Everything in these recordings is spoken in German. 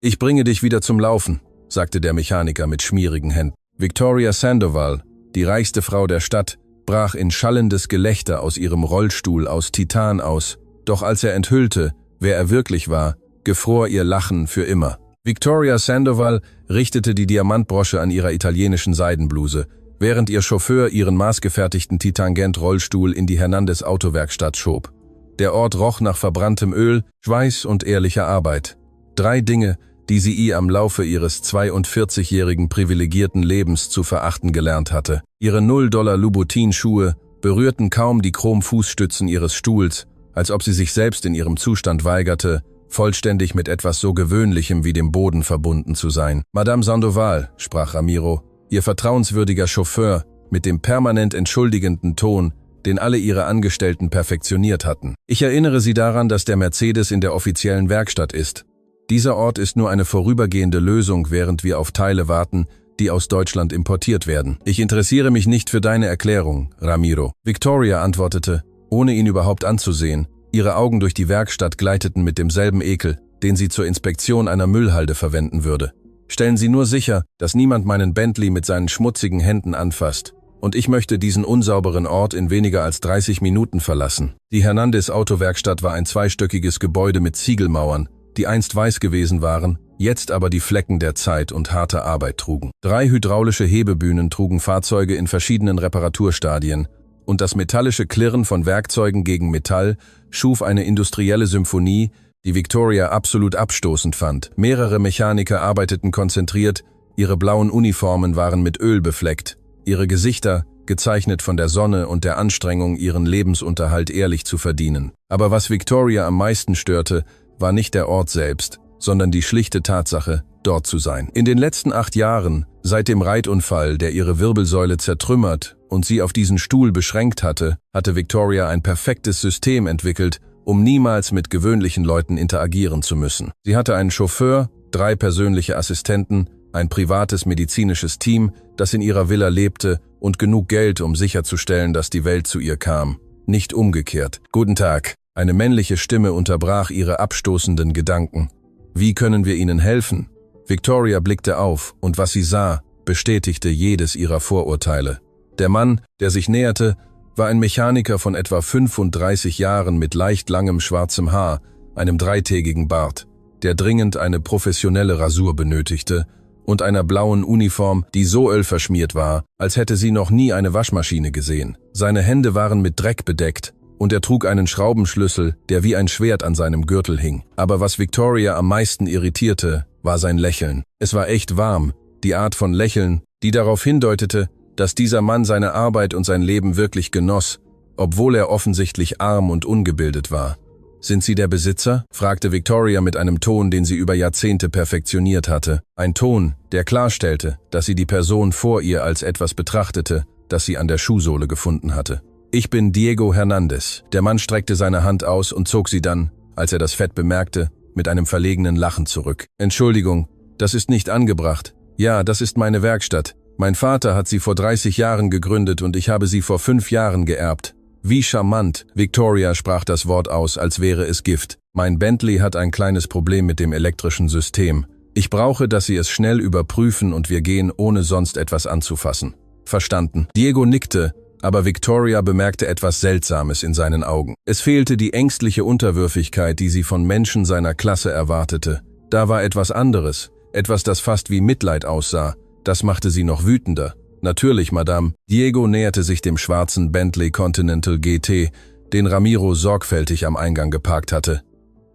»Ich bringe dich wieder zum Laufen«, sagte der Mechaniker mit schmierigen Händen. Victoria Sandoval, die reichste Frau der Stadt, brach in schallendes Gelächter aus ihrem Rollstuhl aus Titan aus, doch als er enthüllte, wer er wirklich war, gefror ihr Lachen für immer. Victoria Sandoval richtete die Diamantbrosche an ihrer italienischen Seidenbluse, während ihr Chauffeur ihren maßgefertigten Titangent-Rollstuhl in die Hernandez-Autowerkstatt schob. Der Ort roch nach verbranntem Öl, Schweiß und ehrlicher Arbeit. 3 Dinge, die sie ihr am Laufe ihres 42-jährigen privilegierten Lebens zu verachten gelernt hatte. Ihre $0 Louboutin-Schuhe berührten kaum die Chromfußstützen ihres Stuhls, als ob sie sich selbst in ihrem Zustand weigerte, vollständig mit etwas so Gewöhnlichem wie dem Boden verbunden zu sein. »Madame Sandoval«, sprach Ramiro, ihr vertrauenswürdiger Chauffeur, mit dem permanent entschuldigenden Ton, den alle ihre Angestellten perfektioniert hatten. »Ich erinnere Sie daran, dass der Mercedes in der offiziellen Werkstatt ist. Dieser Ort ist nur eine vorübergehende Lösung, während wir auf Teile warten, die aus Deutschland importiert werden. Ich interessiere mich nicht für deine Erklärung, Ramiro.« Victoria antwortete, ohne ihn überhaupt anzusehen. Ihre Augen durch die Werkstatt gleiteten mit demselben Ekel, den sie zur Inspektion einer Müllhalde verwenden würde. »Stellen Sie nur sicher, dass niemand meinen Bentley mit seinen schmutzigen Händen anfasst. Und ich möchte diesen unsauberen Ort in weniger als 30 Minuten verlassen.« Die Hernandez-Autowerkstatt war ein zweistöckiges Gebäude mit Ziegelmauern, die einst weiß gewesen waren, jetzt aber die Flecken der Zeit und harter Arbeit trugen. 3 hydraulische Hebebühnen trugen Fahrzeuge in verschiedenen Reparaturstadien, und das metallische Klirren von Werkzeugen gegen Metall schuf eine industrielle Symphonie, die Victoria absolut abstoßend fand. Mehrere Mechaniker arbeiteten konzentriert, ihre blauen Uniformen waren mit Öl befleckt, ihre Gesichter, gezeichnet von der Sonne und der Anstrengung, ihren Lebensunterhalt ehrlich zu verdienen. Aber was Victoria am meisten störte, war nicht der Ort selbst, sondern die schlichte Tatsache, dort zu sein. In den letzten 8 Jahren, seit dem Reitunfall, der ihre Wirbelsäule zertrümmert und sie auf diesen Stuhl beschränkt hatte, hatte Victoria ein perfektes System entwickelt, um niemals mit gewöhnlichen Leuten interagieren zu müssen. Sie hatte einen Chauffeur, 3 persönliche Assistenten, ein privates medizinisches Team, das in ihrer Villa lebte, und genug Geld, um sicherzustellen, dass die Welt zu ihr kam. Nicht umgekehrt. »Guten Tag.« Eine männliche Stimme unterbrach ihre abstoßenden Gedanken. »Wie können wir Ihnen helfen?« Victoria blickte auf, und was sie sah, bestätigte jedes ihrer Vorurteile. Der Mann, der sich näherte, war ein Mechaniker von etwa 35 Jahren mit leicht langem schwarzem Haar, einem 3-tägigen Bart, der dringend eine professionelle Rasur benötigte, und einer blauen Uniform, die so ölverschmiert war, als hätte sie noch nie eine Waschmaschine gesehen. Seine Hände waren mit Dreck bedeckt, und er trug einen Schraubenschlüssel, der wie ein Schwert an seinem Gürtel hing. Aber was Victoria am meisten irritierte, war sein Lächeln. Es war echt warm, die Art von Lächeln, die darauf hindeutete, dass dieser Mann seine Arbeit und sein Leben wirklich genoss, obwohl er offensichtlich arm und ungebildet war. »Sind Sie der Besitzer?« fragte Victoria mit einem Ton, den sie über Jahrzehnte perfektioniert hatte. Ein Ton, der klarstellte, dass sie die Person vor ihr als etwas betrachtete, das sie an der Schuhsohle gefunden hatte. »Ich bin Diego Hernandez.« Der Mann streckte seine Hand aus und zog sie dann, als er das Fett bemerkte, mit einem verlegenen Lachen zurück. »Entschuldigung, das ist nicht angebracht. Ja, das ist meine Werkstatt. Mein Vater hat sie vor 30 Jahren gegründet und ich habe sie vor 5 Jahren geerbt.« »Wie charmant«, Victoria sprach das Wort aus, als wäre es Gift. »Mein Bentley hat ein kleines Problem mit dem elektrischen System. Ich brauche, dass Sie es schnell überprüfen und wir gehen, ohne sonst etwas anzufassen.« »Verstanden.« Diego nickte, aber Victoria bemerkte etwas Seltsames in seinen Augen. Es fehlte die ängstliche Unterwürfigkeit, die sie von Menschen seiner Klasse erwartete. Da war etwas anderes, etwas, das fast wie Mitleid aussah. Das machte sie noch wütender. »Natürlich, Madame.« Diego näherte sich dem schwarzen Bentley Continental GT, den Ramiro sorgfältig am Eingang geparkt hatte.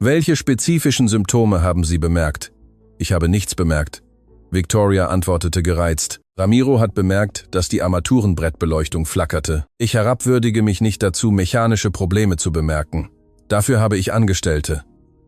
»Welche spezifischen Symptome haben Sie bemerkt?« »Ich habe nichts bemerkt.« Victoria antwortete gereizt. Ramiro hat bemerkt, dass die Armaturenbrettbeleuchtung flackerte. »Ich herabwürdige mich nicht dazu, mechanische Probleme zu bemerken. Dafür habe ich Angestellte.«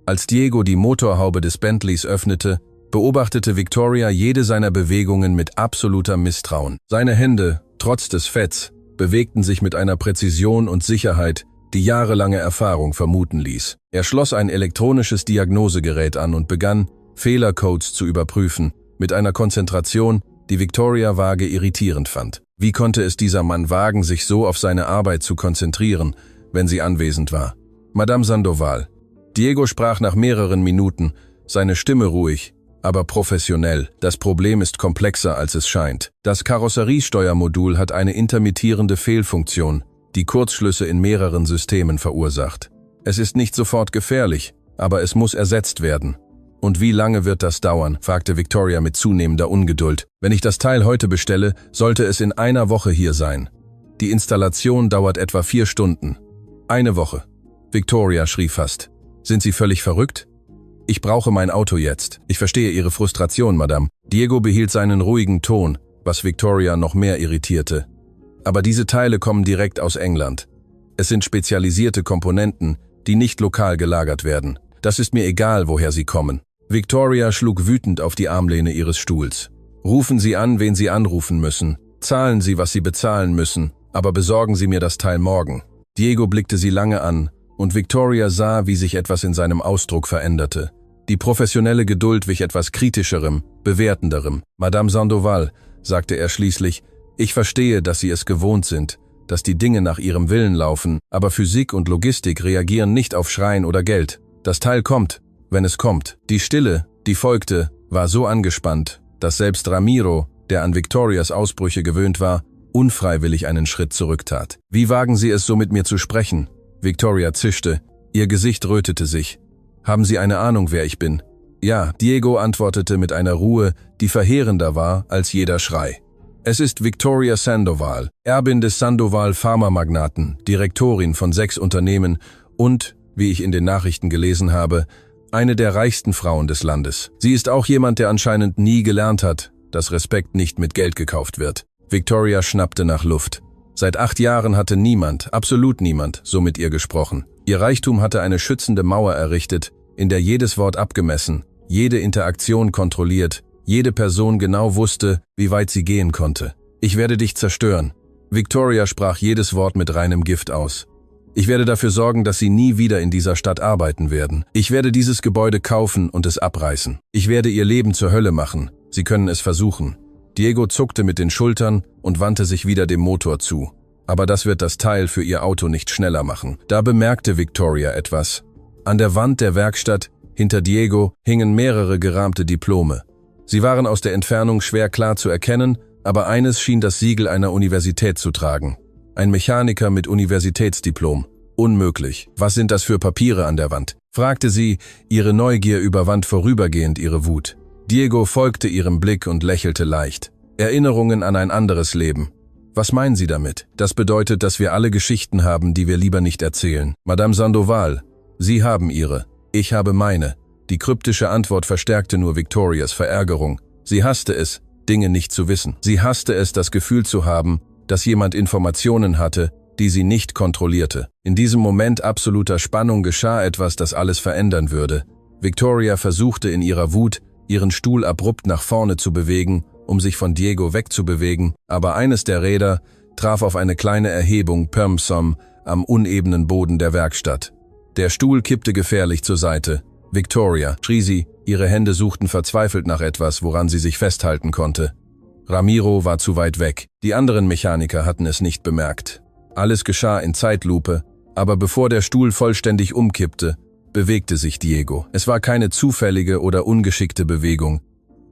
Als Diego die Motorhaube des Bentleys öffnete, beobachtete Victoria jede seiner Bewegungen mit absoluter Misstrauen. Seine Hände, trotz des Fetts, bewegten sich mit einer Präzision und Sicherheit, die jahrelange Erfahrung vermuten ließ. Er schloss ein elektronisches Diagnosegerät an und begann, Fehlercodes zu überprüfen, mit einer Konzentration, die Victoria vage irritierend fand. Wie konnte es dieser Mann wagen, sich so auf seine Arbeit zu konzentrieren, wenn sie anwesend war? »Madame Sandoval.« Diego sprach nach mehreren Minuten, seine Stimme ruhig, aber professionell. Das Problem ist komplexer, als es scheint. Das Karosseriesteuermodul hat eine intermittierende Fehlfunktion, die Kurzschlüsse in mehreren Systemen verursacht. Es ist nicht sofort gefährlich, aber es muss ersetzt werden. »Und wie lange wird das dauern?« fragte Victoria mit zunehmender Ungeduld. »Wenn ich das Teil heute bestelle, sollte es in einer Woche hier sein. Die Installation dauert etwa 4 Stunden. Eine Woche.« Victoria schrie fast. »Sind Sie völlig verrückt? Ich brauche mein Auto jetzt. Ich verstehe Ihre Frustration, Madame.« Diego behielt seinen ruhigen Ton, was Victoria noch mehr irritierte. »Aber diese Teile kommen direkt aus England. Es sind spezialisierte Komponenten, die nicht lokal gelagert werden. Das ist mir egal, woher sie kommen.« Victoria schlug wütend auf die Armlehne ihres Stuhls. »Rufen Sie an, wen Sie anrufen müssen. Zahlen Sie, was Sie bezahlen müssen, aber besorgen Sie mir das Teil morgen.« Diego blickte sie lange an, und Victoria sah, wie sich etwas in seinem Ausdruck veränderte. Die professionelle Geduld wich etwas Kritischerem, Bewertenderem. »Madame Sandoval«, sagte er schließlich, »ich verstehe, dass Sie es gewohnt sind, dass die Dinge nach Ihrem Willen laufen, aber Physik und Logistik reagieren nicht auf Schreien oder Geld. Das Teil kommt, wenn es kommt.« Die Stille, die folgte, war so angespannt, dass selbst Ramiro, der an Victorias Ausbrüche gewöhnt war, unfreiwillig einen Schritt zurücktat. »Wie wagen Sie es, so mit mir zu sprechen?« Victoria zischte, ihr Gesicht rötete sich. »Haben Sie eine Ahnung, wer ich bin?« »Ja«, Diego antwortete mit einer Ruhe, die verheerender war als jeder Schrei. »Es ist Victoria Sandoval, Erbin des Sandoval Pharmamagnaten, Direktorin von 6 Unternehmen und, wie ich in den Nachrichten gelesen habe, eine der reichsten Frauen des Landes. Sie ist auch jemand, der anscheinend nie gelernt hat, dass Respekt nicht mit Geld gekauft wird.« Victoria schnappte nach Luft. Seit 8 Jahren hatte niemand, absolut niemand, so mit ihr gesprochen. Ihr Reichtum hatte eine schützende Mauer errichtet, in der jedes Wort abgemessen, jede Interaktion kontrolliert, jede Person genau wusste, wie weit sie gehen konnte. »Ich werde dich zerstören.« Victoria sprach jedes Wort mit reinem Gift aus. »Ich werde dafür sorgen, dass Sie nie wieder in dieser Stadt arbeiten werden. Ich werde dieses Gebäude kaufen und es abreißen. Ich werde Ihr Leben zur Hölle machen. Sie können es versuchen.« Diego zuckte mit den Schultern und wandte sich wieder dem Motor zu. Aber das wird das Teil für ihr Auto nicht schneller machen. Da bemerkte Victoria etwas. An der Wand der Werkstatt, hinter Diego, hingen mehrere gerahmte Diplome. Sie waren aus der Entfernung schwer klar zu erkennen, aber eines schien das Siegel einer Universität zu tragen. Ein Mechaniker mit Universitätsdiplom. Unmöglich. Was sind das für Papiere an der Wand? Fragte sie, ihre Neugier überwand vorübergehend ihre Wut. Diego folgte ihrem Blick und lächelte leicht. Erinnerungen an ein anderes Leben. Was meinen Sie damit? Das bedeutet, dass wir alle Geschichten haben, die wir lieber nicht erzählen. Madame Sandoval, Sie haben Ihre, ich habe meine. Die kryptische Antwort verstärkte nur Victorias Verärgerung. Sie hasste es, Dinge nicht zu wissen. Sie hasste es, das Gefühl zu haben, dass jemand Informationen hatte, die sie nicht kontrollierte. In diesem Moment absoluter Spannung geschah etwas, das alles verändern würde. Victoria versuchte in ihrer Wut, ihren Stuhl abrupt nach vorne zu bewegen, um sich von Diego wegzubewegen, aber eines der Räder traf auf eine kleine Erhebung Pirmsom am unebenen Boden der Werkstatt. Der Stuhl kippte gefährlich zur Seite. »Victoria«, schrie sie, ihre Hände suchten verzweifelt nach etwas, woran sie sich festhalten konnte. Ramiro war zu weit weg. Die anderen Mechaniker hatten es nicht bemerkt. Alles geschah in Zeitlupe, aber bevor der Stuhl vollständig umkippte, bewegte sich Diego. Es war keine zufällige oder ungeschickte Bewegung.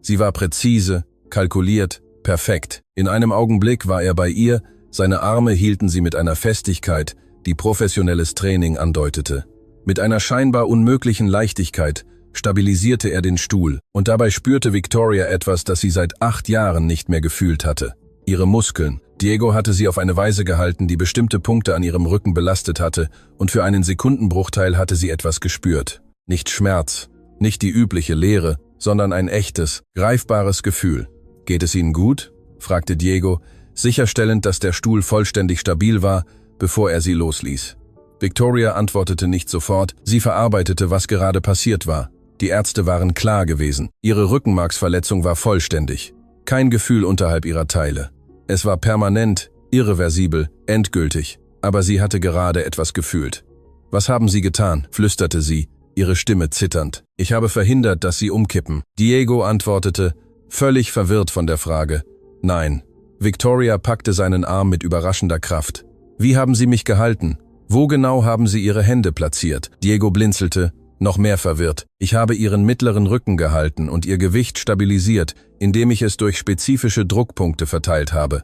Sie war präzise, kalkuliert, perfekt. In einem Augenblick war er bei ihr, seine Arme hielten sie mit einer Festigkeit, die professionelles Training andeutete. Mit einer scheinbar unmöglichen Leichtigkeit stabilisierte er den Stuhl, und dabei spürte Victoria etwas, das sie seit 8 Jahren nicht mehr gefühlt hatte. Ihre Muskeln. Diego hatte sie auf eine Weise gehalten, die bestimmte Punkte an ihrem Rücken belastet hatte, und für einen Sekundenbruchteil hatte sie etwas gespürt. Nicht Schmerz, nicht die übliche Leere, sondern ein echtes, greifbares Gefühl. »Geht es Ihnen gut?« fragte Diego, sicherstellend, dass der Stuhl vollständig stabil war, bevor er sie losließ. Victoria antwortete nicht sofort, sie verarbeitete, was gerade passiert war. Die Ärzte waren klar gewesen. Ihre Rückenmarksverletzung war vollständig. Kein Gefühl unterhalb ihrer Teile. Es war permanent, irreversibel, endgültig, aber sie hatte gerade etwas gefühlt. »Was haben Sie getan?« flüsterte sie, ihre Stimme zitternd. »Ich habe verhindert, dass Sie umkippen.« Diego antwortete, völlig verwirrt von der Frage. »Nein.« Victoria packte seinen Arm mit überraschender Kraft. »Wie haben Sie mich gehalten? Wo genau haben Sie Ihre Hände platziert?« Diego blinzelte, noch mehr verwirrt. Ich habe ihren mittleren Rücken gehalten und ihr Gewicht stabilisiert, indem ich es durch spezifische Druckpunkte verteilt habe.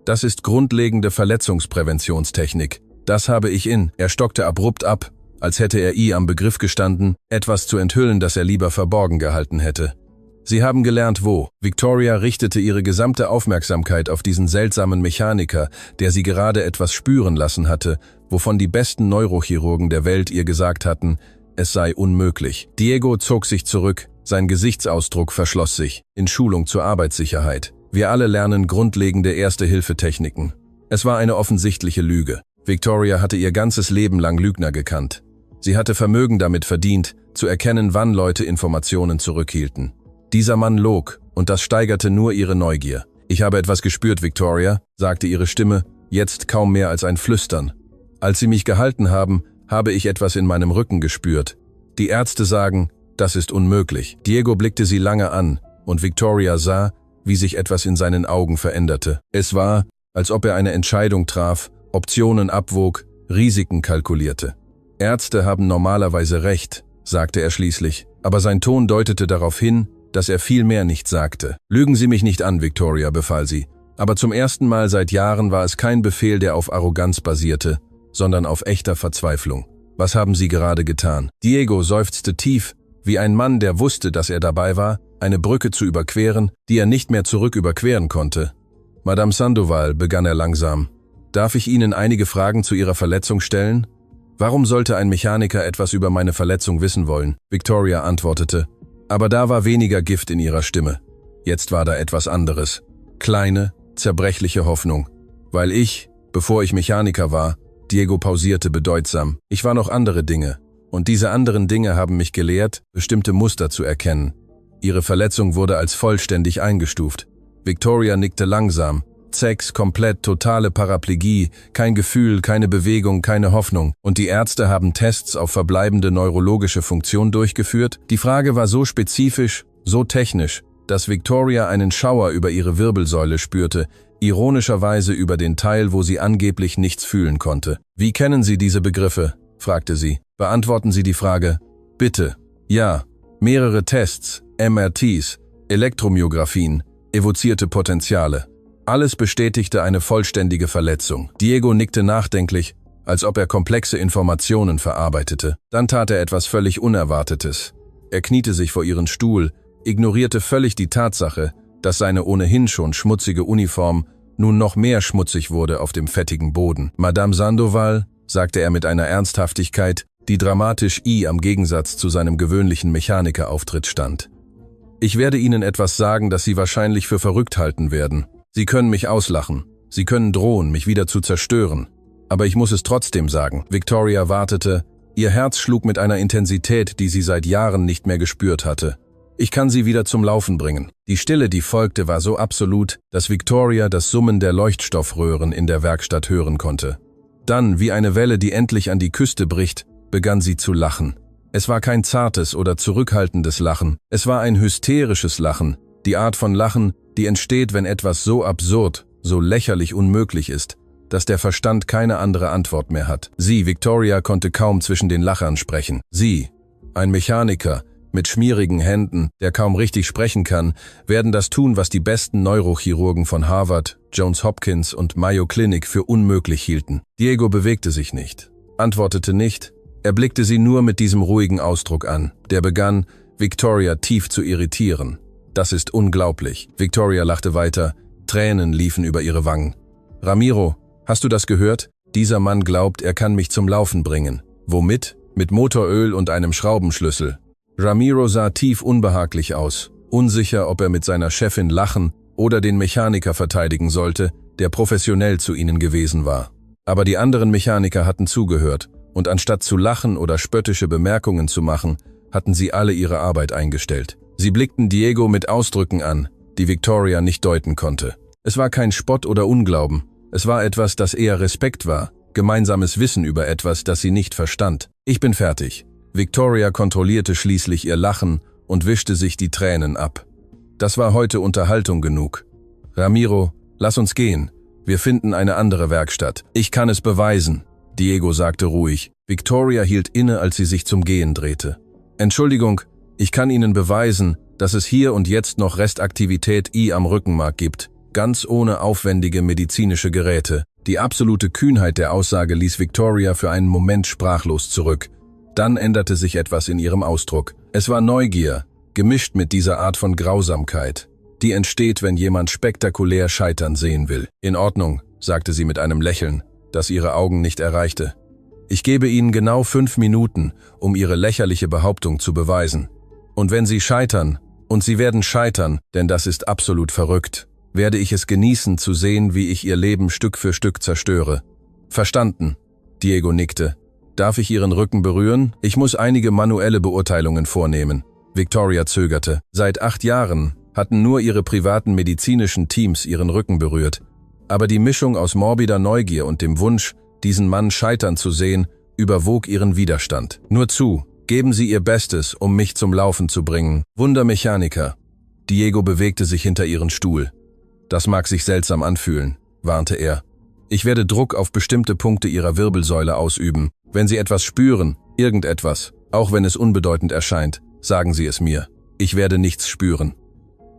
Das ist grundlegende Verletzungspräventionstechnik. Das habe ich in. Er stockte abrupt ab, als hätte er am Begriff gestanden, etwas zu enthüllen, das er lieber verborgen gehalten hätte. Sie haben gelernt wo. Victoria richtete ihre gesamte Aufmerksamkeit auf diesen seltsamen Mechaniker, der sie gerade etwas spüren lassen hatte, wovon die besten Neurochirurgen der Welt ihr gesagt hatten, es sei unmöglich. Diego zog sich zurück, sein Gesichtsausdruck verschloss sich. In Schulung zur Arbeitssicherheit. Wir alle lernen grundlegende Erste-Hilfe-Techniken. Es war eine offensichtliche Lüge. Victoria hatte ihr ganzes Leben lang Lügner gekannt. Sie hatte Vermögen damit verdient, zu erkennen, wann Leute Informationen zurückhielten. Dieser Mann log, und das steigerte nur ihre Neugier. »Ich habe etwas gespürt, Victoria«, sagte ihre Stimme, jetzt kaum mehr als ein Flüstern. »Als Sie mich gehalten haben, habe ich etwas in meinem Rücken gespürt. Die Ärzte sagen, das ist unmöglich.« Diego blickte sie lange an, und Victoria sah, wie sich etwas in seinen Augen veränderte. Es war, als ob er eine Entscheidung traf, Optionen abwog, Risiken kalkulierte. »Ärzte haben normalerweise recht«, sagte er schließlich, aber sein Ton deutete darauf hin, dass er viel mehr nicht sagte. »Lügen Sie mich nicht an, Victoria«, befahl sie. Aber zum ersten Mal seit Jahren war es kein Befehl, der auf Arroganz basierte, sondern auf echter Verzweiflung. »Was haben Sie gerade getan?« Diego seufzte tief, wie ein Mann, der wusste, dass er dabei war, eine Brücke zu überqueren, die er nicht mehr zurück überqueren konnte. »Madame Sandoval«, begann er langsam, »darf ich Ihnen einige Fragen zu Ihrer Verletzung stellen? Warum sollte ein Mechaniker etwas über meine Verletzung wissen wollen?« Victoria antwortete, aber da war weniger Gift in ihrer Stimme. Jetzt war da etwas anderes. Kleine, zerbrechliche Hoffnung. Weil ich, bevor ich Mechaniker war, Diego pausierte bedeutsam, ich war noch andere Dinge. Und diese anderen Dinge haben mich gelehrt, bestimmte Muster zu erkennen. Ihre Verletzung wurde als vollständig eingestuft. Victoria nickte langsam. Sex, komplett, totale Paraplegie, kein Gefühl, keine Bewegung, keine Hoffnung. Und die Ärzte haben Tests auf verbleibende neurologische Funktion durchgeführt? Die Frage war so spezifisch, so technisch, dass Victoria einen Schauer über ihre Wirbelsäule spürte, ironischerweise über den Teil, wo sie angeblich nichts fühlen konnte. »Wie kennen Sie diese Begriffe?« fragte sie. »Beantworten Sie die Frage.« »Bitte.« »Ja. Mehrere Tests, MRTs, Elektromyographien, evozierte Potenziale. Alles bestätigte eine vollständige Verletzung.« Diego nickte nachdenklich, als ob er komplexe Informationen verarbeitete. Dann tat er etwas völlig Unerwartetes. Er kniete sich vor ihren Stuhl, ignorierte völlig die Tatsache, dass seine ohnehin schon schmutzige Uniform nun noch mehr schmutzig wurde auf dem fettigen Boden. »Madame Sandoval«, sagte er mit einer Ernsthaftigkeit, die dramatisch am Gegensatz zu seinem gewöhnlichen Mechanikerauftritt stand. »Ich werde Ihnen etwas sagen, das Sie wahrscheinlich für verrückt halten werden. Sie können mich auslachen. Sie können drohen, mich wieder zu zerstören. Aber ich muss es trotzdem sagen.« Victoria wartete. Ihr Herz schlug mit einer Intensität, die sie seit Jahren nicht mehr gespürt hatte. »Ich kann Sie wieder zum Laufen bringen.« Die Stille, die folgte, war so absolut, dass Victoria das Summen der Leuchtstoffröhren in der Werkstatt hören konnte. Dann, wie eine Welle, die endlich an die Küste bricht, begann sie zu lachen. Es war kein zartes oder zurückhaltendes Lachen. Es war ein hysterisches Lachen. Die Art von Lachen, die entsteht, wenn etwas so absurd, so lächerlich unmöglich ist, dass der Verstand keine andere Antwort mehr hat. Sie, Victoria, konnte kaum zwischen den Lachern sprechen. Sie, ein Mechaniker, mit schmierigen Händen, der kaum richtig sprechen kann, werden das tun, was die besten Neurochirurgen von Harvard, Johns Hopkins und Mayo Clinic für unmöglich hielten. Diego bewegte sich nicht, antwortete nicht, er blickte sie nur mit diesem ruhigen Ausdruck an, der begann, Victoria tief zu irritieren. »Das ist unglaublich.« Victoria lachte weiter, Tränen liefen über ihre Wangen. »Ramiro, hast du das gehört? Dieser Mann glaubt, er kann mich zum Laufen bringen. Womit? Mit Motoröl und einem Schraubenschlüssel.« Ramiro sah tief unbehaglich aus, unsicher, ob er mit seiner Chefin lachen oder den Mechaniker verteidigen sollte, der professionell zu ihnen gewesen war. Aber die anderen Mechaniker hatten zugehört, und anstatt zu lachen oder spöttische Bemerkungen zu machen, hatten sie alle ihre Arbeit eingestellt. Sie blickten Diego mit Ausdrücken an, die Victoria nicht deuten konnte. Es war kein Spott oder Unglauben, es war etwas, das eher Respekt war, gemeinsames Wissen über etwas, das sie nicht verstand. »Ich bin fertig.« Victoria kontrollierte schließlich ihr Lachen und wischte sich die Tränen ab. Das war heute Unterhaltung genug. »Ramiro, lass uns gehen. Wir finden eine andere Werkstatt. Ich kann es beweisen.« Diego sagte ruhig. Victoria hielt inne, als sie sich zum Gehen drehte. Entschuldigung, ich kann Ihnen beweisen, dass es hier und jetzt noch Restaktivität I am Rückenmark gibt, ganz ohne aufwendige medizinische Geräte. Die absolute Kühnheit der Aussage ließ Victoria für einen Moment sprachlos zurück. Dann änderte sich etwas in ihrem Ausdruck. Es war Neugier, gemischt mit dieser Art von Grausamkeit, die entsteht, wenn jemand spektakulär scheitern sehen will. In Ordnung, sagte sie mit einem Lächeln, das ihre Augen nicht erreichte. Ich gebe Ihnen genau 5 Minuten, um Ihre lächerliche Behauptung zu beweisen. Und wenn Sie scheitern, und Sie werden scheitern, denn das ist absolut verrückt, werde ich es genießen zu sehen, wie ich Ihr Leben Stück für Stück zerstöre. Verstanden? Diego nickte. Darf ich Ihren Rücken berühren? Ich muss einige manuelle Beurteilungen vornehmen. Victoria zögerte. Seit 8 Jahren hatten nur ihre privaten medizinischen Teams ihren Rücken berührt. Aber die Mischung aus morbider Neugier und dem Wunsch, diesen Mann scheitern zu sehen, überwog ihren Widerstand. Nur zu, geben Sie Ihr Bestes, um mich zum Laufen zu bringen. Wundermechaniker. Diego bewegte sich hinter ihren Stuhl. Das mag sich seltsam anfühlen, warnte er. Ich werde Druck auf bestimmte Punkte Ihrer Wirbelsäule ausüben. Wenn Sie etwas spüren, irgendetwas, auch wenn es unbedeutend erscheint, sagen Sie es mir. Ich werde nichts spüren.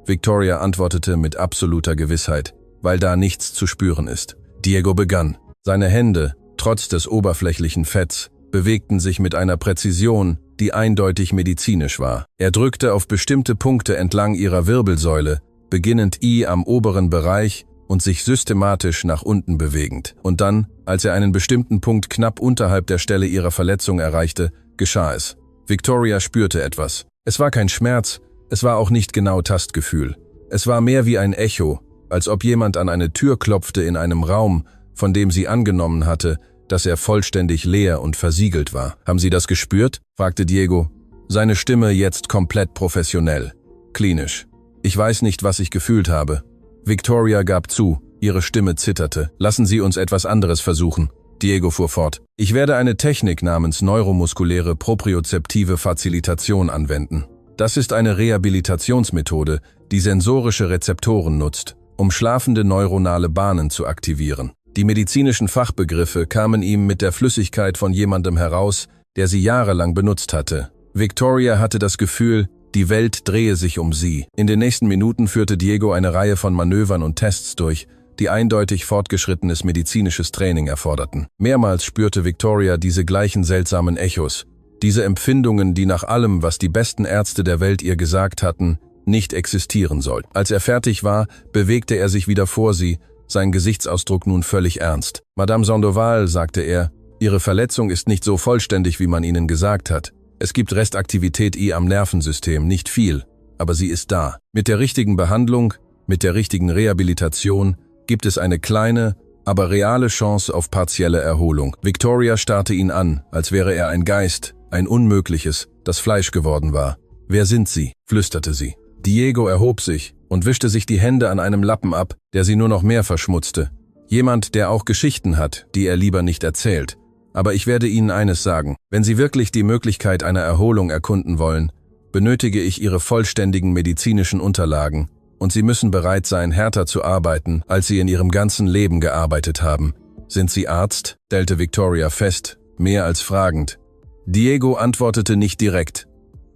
Victoria antwortete mit absoluter Gewissheit, weil da nichts zu spüren ist. Diego begann. Seine Hände, trotz des oberflächlichen Fetts, bewegten sich mit einer Präzision, die eindeutig medizinisch war. Er drückte auf bestimmte Punkte entlang ihrer Wirbelsäule, beginnend I am oberen Bereich und sich systematisch nach unten bewegend. Und dann, als er einen bestimmten Punkt knapp unterhalb der Stelle ihrer Verletzung erreichte, geschah es. Victoria spürte etwas. Es war kein Schmerz, es war auch nicht genau Tastgefühl. Es war mehr wie ein Echo, als ob jemand an eine Tür klopfte in einem Raum, von dem sie angenommen hatte, dass er vollständig leer und versiegelt war. Haben Sie das gespürt? Fragte Diego. Seine Stimme jetzt komplett professionell. Klinisch. Ich weiß nicht, was ich gefühlt habe. Victoria gab zu, ihre Stimme zitterte. Lassen Sie uns etwas anderes versuchen. Diego fuhr fort. Ich werde eine Technik namens neuromuskuläre propriozeptive Facilitation anwenden. Das ist eine Rehabilitationsmethode, die sensorische Rezeptoren nutzt, um schlafende neuronale Bahnen zu aktivieren. Die medizinischen Fachbegriffe kamen ihm mit der Flüssigkeit von jemandem heraus, der sie jahrelang benutzt hatte. Victoria hatte das Gefühl, die Welt drehe sich um sie. In den nächsten Minuten führte Diego eine Reihe von Manövern und Tests durch, die eindeutig fortgeschrittenes medizinisches Training erforderten. Mehrmals spürte Victoria diese gleichen seltsamen Echos, diese Empfindungen, die nach allem, was die besten Ärzte der Welt ihr gesagt hatten, nicht existieren sollten. Als er fertig war, bewegte er sich wieder vor sie, sein Gesichtsausdruck nun völlig ernst. Madame Sandoval, sagte er, Ihre Verletzung ist nicht so vollständig, wie man Ihnen gesagt hat. Es gibt Restaktivität I am Nervensystem, nicht viel, aber sie ist da. Mit der richtigen Behandlung, mit der richtigen Rehabilitation, gibt es eine kleine, aber reale Chance auf partielle Erholung. Victoria starrte ihn an, als wäre er ein Geist, ein Unmögliches, das Fleisch geworden war. »Wer sind Sie?« flüsterte sie. Diego erhob sich und wischte sich die Hände an einem Lappen ab, der sie nur noch mehr verschmutzte. Jemand, der auch Geschichten hat, die er lieber nicht erzählt. Aber ich werde Ihnen eines sagen. Wenn Sie wirklich die Möglichkeit einer Erholung erkunden wollen, benötige ich Ihre vollständigen medizinischen Unterlagen. Und Sie müssen bereit sein, härter zu arbeiten, als Sie in Ihrem ganzen Leben gearbeitet haben. Sind Sie Arzt? Stellte Victoria fest, mehr als fragend. Diego antwortete nicht direkt.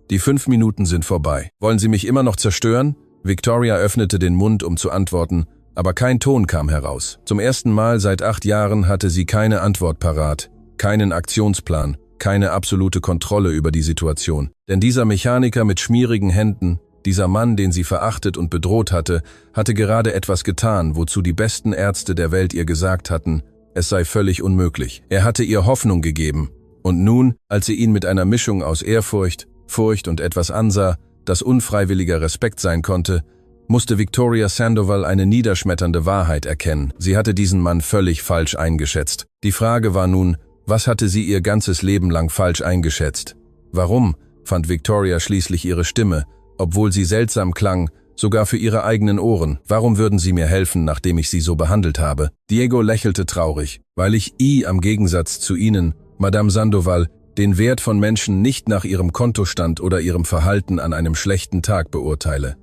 Die 5 Minuten sind vorbei. Wollen Sie mich immer noch zerstören? Victoria öffnete den Mund, um zu antworten, aber kein Ton kam heraus. Zum ersten Mal seit 8 Jahren hatte sie keine Antwort parat, keinen Aktionsplan, keine absolute Kontrolle über die Situation. Denn dieser Mechaniker mit schmierigen Händen, dieser Mann, den sie verachtet und bedroht hatte, hatte gerade etwas getan, wozu die besten Ärzte der Welt ihr gesagt hatten, es sei völlig unmöglich. Er hatte ihr Hoffnung gegeben. Und nun, als sie ihn mit einer Mischung aus Ehrfurcht, Furcht und etwas ansah, das unfreiwilliger Respekt sein konnte, musste Victoria Sandoval eine niederschmetternde Wahrheit erkennen. Sie hatte diesen Mann völlig falsch eingeschätzt. Die Frage war nun, was hatte sie ihr ganzes Leben lang falsch eingeschätzt? Warum, fand Victoria schließlich ihre Stimme, obwohl sie seltsam klang, sogar für ihre eigenen Ohren. Warum würden Sie mir helfen, nachdem ich Sie so behandelt habe? Diego lächelte traurig, weil ich am Gegensatz zu Ihnen, Madame Sandoval, den Wert von Menschen nicht nach ihrem Kontostand oder ihrem Verhalten an einem schlechten Tag beurteile.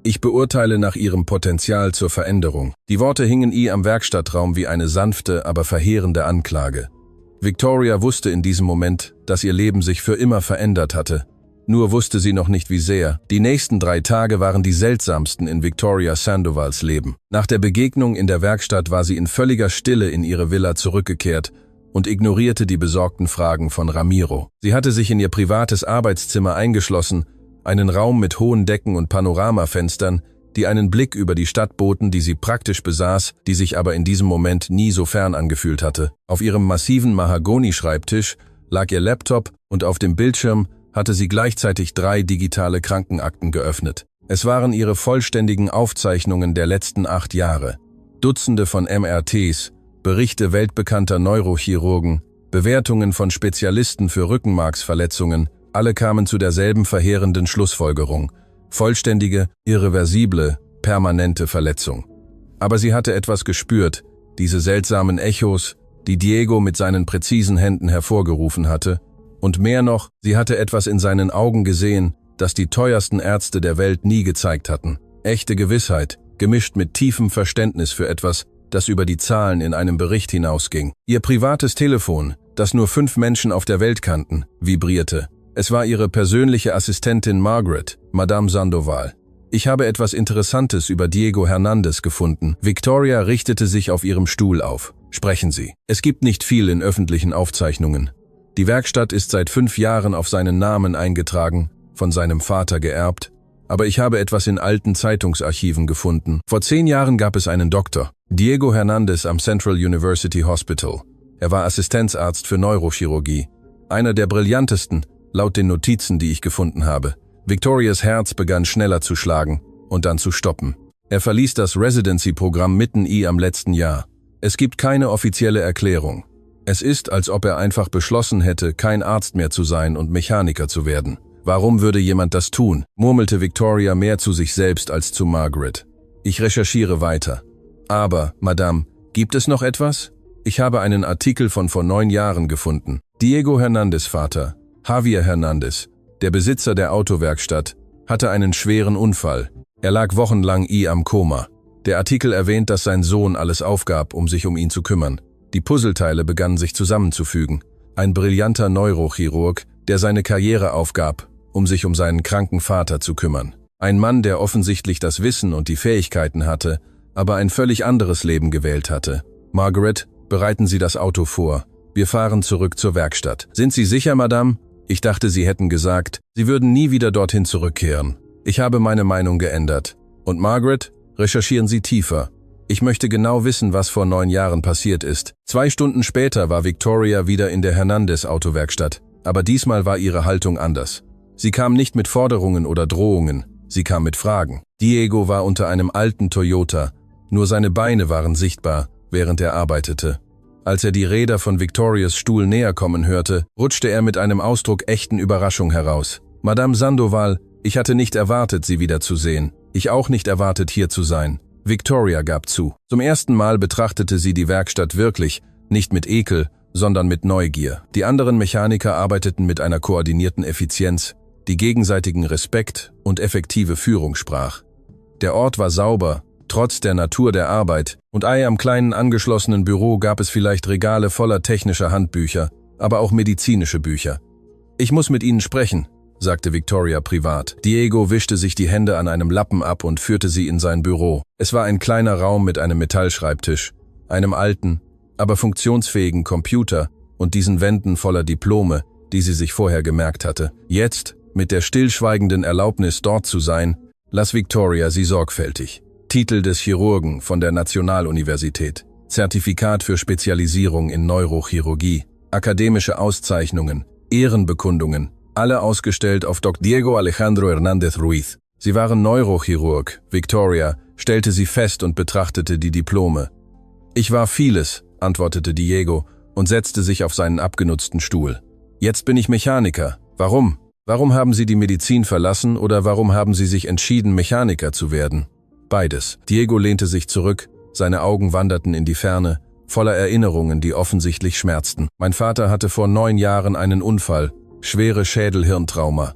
Ich beurteile nach ihrem Potenzial zur Veränderung. Die Worte hingen am Werkstattraum wie eine sanfte, aber verheerende Anklage. Victoria wusste in diesem Moment, dass ihr Leben sich für immer verändert hatte. Nur wusste sie noch nicht wie sehr. Die nächsten 3 Tage waren die seltsamsten in Victoria Sandovals Leben. Nach der Begegnung in der Werkstatt war sie in völliger Stille in ihre Villa zurückgekehrt und ignorierte die besorgten Fragen von Ramiro. Sie hatte sich in ihr privates Arbeitszimmer eingeschlossen, einen Raum mit hohen Decken und Panoramafenstern, die einen Blick über die Stadt boten, die sie praktisch besaß, die sich aber in diesem Moment nie so fern angefühlt hatte. Auf ihrem massiven Mahagoni-Schreibtisch lag ihr Laptop und auf dem Bildschirm hatte sie gleichzeitig 3 digitale Krankenakten geöffnet. Es waren ihre vollständigen Aufzeichnungen der letzten 8 Jahre. Dutzende von MRTs, Berichte weltbekannter Neurochirurgen, Bewertungen von Spezialisten für Rückenmarksverletzungen, alle kamen zu derselben verheerenden Schlussfolgerung: vollständige, irreversible, permanente Verletzung. Aber sie hatte etwas gespürt, diese seltsamen Echos, die Diego mit seinen präzisen Händen hervorgerufen hatte, und mehr noch, sie hatte etwas in seinen Augen gesehen, das die teuersten Ärzte der Welt nie gezeigt hatten. Echte Gewissheit, gemischt mit tiefem Verständnis für etwas, das über die Zahlen in einem Bericht hinausging. Ihr privates Telefon, das nur 5 Menschen auf der Welt kannten, vibrierte. Es war ihre persönliche Assistentin Margaret, Madame Sandoval. Ich habe etwas Interessantes über Diego Hernandez gefunden. Victoria richtete sich auf ihrem Stuhl auf. Sprechen Sie. Es gibt nicht viel in öffentlichen Aufzeichnungen. Die Werkstatt ist seit 5 Jahren auf seinen Namen eingetragen, von seinem Vater geerbt, aber ich habe etwas in alten Zeitungsarchiven gefunden. Vor 10 Jahren gab es einen Doktor, Diego Hernandez am Central University Hospital. Er war Assistenzarzt für Neurochirurgie, einer der brillantesten, laut den Notizen, die ich gefunden habe. Victorias Herz begann schneller zu schlagen und dann zu stoppen. Er verließ das Residency-Programm mitten am letzten Jahr. Es gibt keine offizielle Erklärung. Es ist, als ob er einfach beschlossen hätte, kein Arzt mehr zu sein und Mechaniker zu werden. Warum würde jemand das tun? Murmelte Victoria mehr zu sich selbst als zu Margaret. Ich recherchiere weiter. Aber, Madame, gibt es noch etwas? Ich habe einen Artikel von vor 9 Jahren gefunden. Diego Hernandez' Vater, Javier Hernandez, der Besitzer der Autowerkstatt, hatte einen schweren Unfall. Er lag wochenlang am Koma. Der Artikel erwähnt, dass sein Sohn alles aufgab, um sich um ihn zu kümmern. Die Puzzleteile begannen sich zusammenzufügen. Ein brillanter Neurochirurg, der seine Karriere aufgab, um sich um seinen kranken Vater zu kümmern. Ein Mann, der offensichtlich das Wissen und die Fähigkeiten hatte, aber ein völlig anderes Leben gewählt hatte. Margaret, bereiten Sie das Auto vor. Wir fahren zurück zur Werkstatt. Sind Sie sicher, Madame? Ich dachte, Sie hätten gesagt, Sie würden nie wieder dorthin zurückkehren. Ich habe meine Meinung geändert. Und Margaret, recherchieren Sie tiefer. Ich möchte genau wissen, was vor 9 Jahren passiert ist. 2 Stunden später war Victoria wieder in der Hernandez-Autowerkstatt, aber diesmal war ihre Haltung anders. Sie kam nicht mit Forderungen oder Drohungen, sie kam mit Fragen. Diego war unter einem alten Toyota, nur seine Beine waren sichtbar, während er arbeitete. Als er die Räder von Victorias Stuhl näher kommen hörte, rutschte er mit einem Ausdruck echten Überraschung heraus. Madame Sandoval, ich hatte nicht erwartet, Sie wiederzusehen. Ich auch nicht erwartet, hier zu sein. Victoria gab zu. Zum ersten Mal betrachtete sie die Werkstatt wirklich, nicht mit Ekel, sondern mit Neugier. Die anderen Mechaniker arbeiteten mit einer koordinierten Effizienz, die gegenseitigen Respekt und effektive Führung sprach. Der Ort war sauber, trotz der Natur der Arbeit, und am kleinen angeschlossenen Büro gab es vielleicht Regale voller technischer Handbücher, aber auch medizinische Bücher. Ich muss mit Ihnen sprechen, sagte Victoria privat. Diego wischte sich die Hände an einem Lappen ab und führte sie in sein Büro. Es war ein kleiner Raum mit einem Metallschreibtisch, einem alten, aber funktionsfähigen Computer und diesen Wänden voller Diplome, die sie sich vorher gemerkt hatte. Jetzt, mit der stillschweigenden Erlaubnis, dort zu sein, las Victoria sie sorgfältig. Titel des Chirurgen von der Nationaluniversität, Zertifikat für Spezialisierung in Neurochirurgie, akademische Auszeichnungen, Ehrenbekundungen, alle ausgestellt auf Dr. Diego Alejandro Hernández Ruiz. Sie waren Neurochirurg. Victoria stellte sie fest und betrachtete die Diplome. Ich war vieles, antwortete Diego und setzte sich auf seinen abgenutzten Stuhl. Jetzt bin ich Mechaniker. Warum? Warum haben Sie die Medizin verlassen oder warum haben Sie sich entschieden, Mechaniker zu werden? Beides. Diego lehnte sich zurück, seine Augen wanderten in die Ferne, voller Erinnerungen, die offensichtlich schmerzten. Mein Vater hatte vor 9 Jahren einen Unfall, schwere Schädel-Hirntrauma.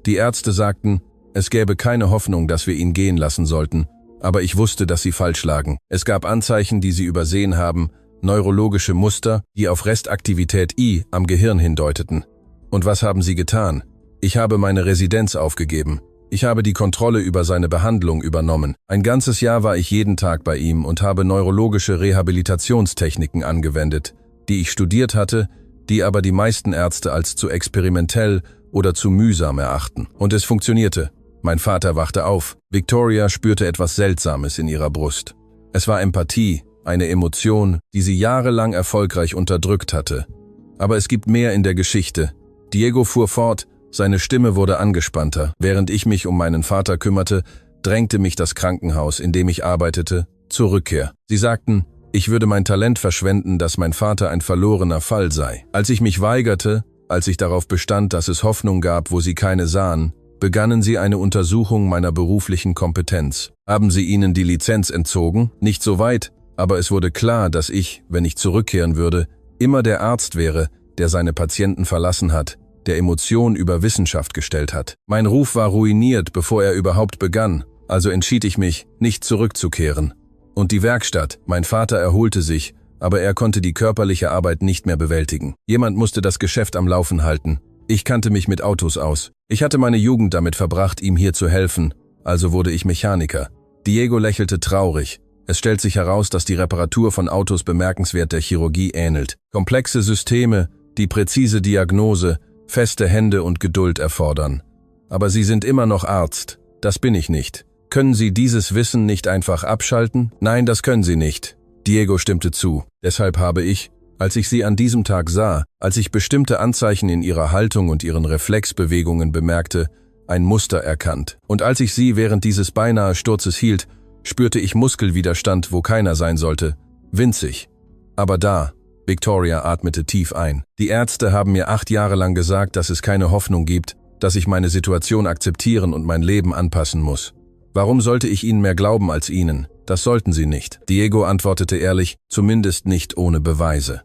Die Ärzte sagten, es gäbe keine Hoffnung, dass wir ihn gehen lassen sollten, aber ich wusste, dass sie falsch lagen. Es gab Anzeichen, die sie übersehen haben, neurologische Muster, die auf Restaktivität am Gehirn hindeuteten. Und was haben sie getan? Ich habe meine Residenz aufgegeben. Ich habe die Kontrolle über seine Behandlung übernommen. Ein ganzes Jahr war ich jeden Tag bei ihm und habe neurologische Rehabilitationstechniken angewendet, die ich studiert hatte, die aber die meisten Ärzte als zu experimentell oder zu mühsam erachten. Und es funktionierte. Mein Vater wachte auf. Victoria spürte etwas Seltsames in ihrer Brust. Es war Empathie, eine Emotion, die sie jahrelang erfolgreich unterdrückt hatte. Aber es gibt mehr in der Geschichte. Diego fuhr fort, seine Stimme wurde angespannter. Während ich mich um meinen Vater kümmerte, drängte mich das Krankenhaus, in dem ich arbeitete, zur Rückkehr. Sie sagten, ich würde mein Talent verschwenden, dass mein Vater ein verlorener Fall sei. Als ich mich weigerte, als ich darauf bestand, dass es Hoffnung gab, wo sie keine sahen, begannen sie eine Untersuchung meiner beruflichen Kompetenz. Haben sie ihnen die Lizenz entzogen? Nicht so weit, aber es wurde klar, dass ich, wenn ich zurückkehren würde, immer der Arzt wäre, der seine Patienten verlassen hat, der Emotion über Wissenschaft gestellt hat. Mein Ruf war ruiniert, bevor er überhaupt begann, also entschied ich mich, nicht zurückzukehren. Und die Werkstatt, mein Vater erholte sich, aber er konnte die körperliche Arbeit nicht mehr bewältigen. Jemand musste das Geschäft am Laufen halten. Ich kannte mich mit Autos aus. Ich hatte meine Jugend damit verbracht, ihm hier zu helfen, also wurde ich Mechaniker. Diego lächelte traurig. Es stellt sich heraus, dass die Reparatur von Autos bemerkenswert der Chirurgie ähnelt. Komplexe Systeme, die präzise Diagnose, feste Hände und Geduld erfordern. Aber Sie sind immer noch Arzt. Das bin ich nicht. Können Sie dieses Wissen nicht einfach abschalten? Nein, das können Sie nicht. Diego stimmte zu. Deshalb habe ich, als ich Sie an diesem Tag sah, als ich bestimmte Anzeichen in Ihrer Haltung und Ihren Reflexbewegungen bemerkte, ein Muster erkannt. Und als ich Sie während dieses beinahe Sturzes hielt, spürte ich Muskelwiderstand, wo keiner sein sollte. Winzig. Aber da. Victoria atmete tief ein. Die Ärzte haben mir 8 Jahre lang gesagt, dass es keine Hoffnung gibt, dass ich meine Situation akzeptieren und mein Leben anpassen muss. Warum sollte ich Ihnen mehr glauben als Ihnen? Das sollten Sie nicht. Diego antwortete ehrlich, zumindest nicht ohne Beweise.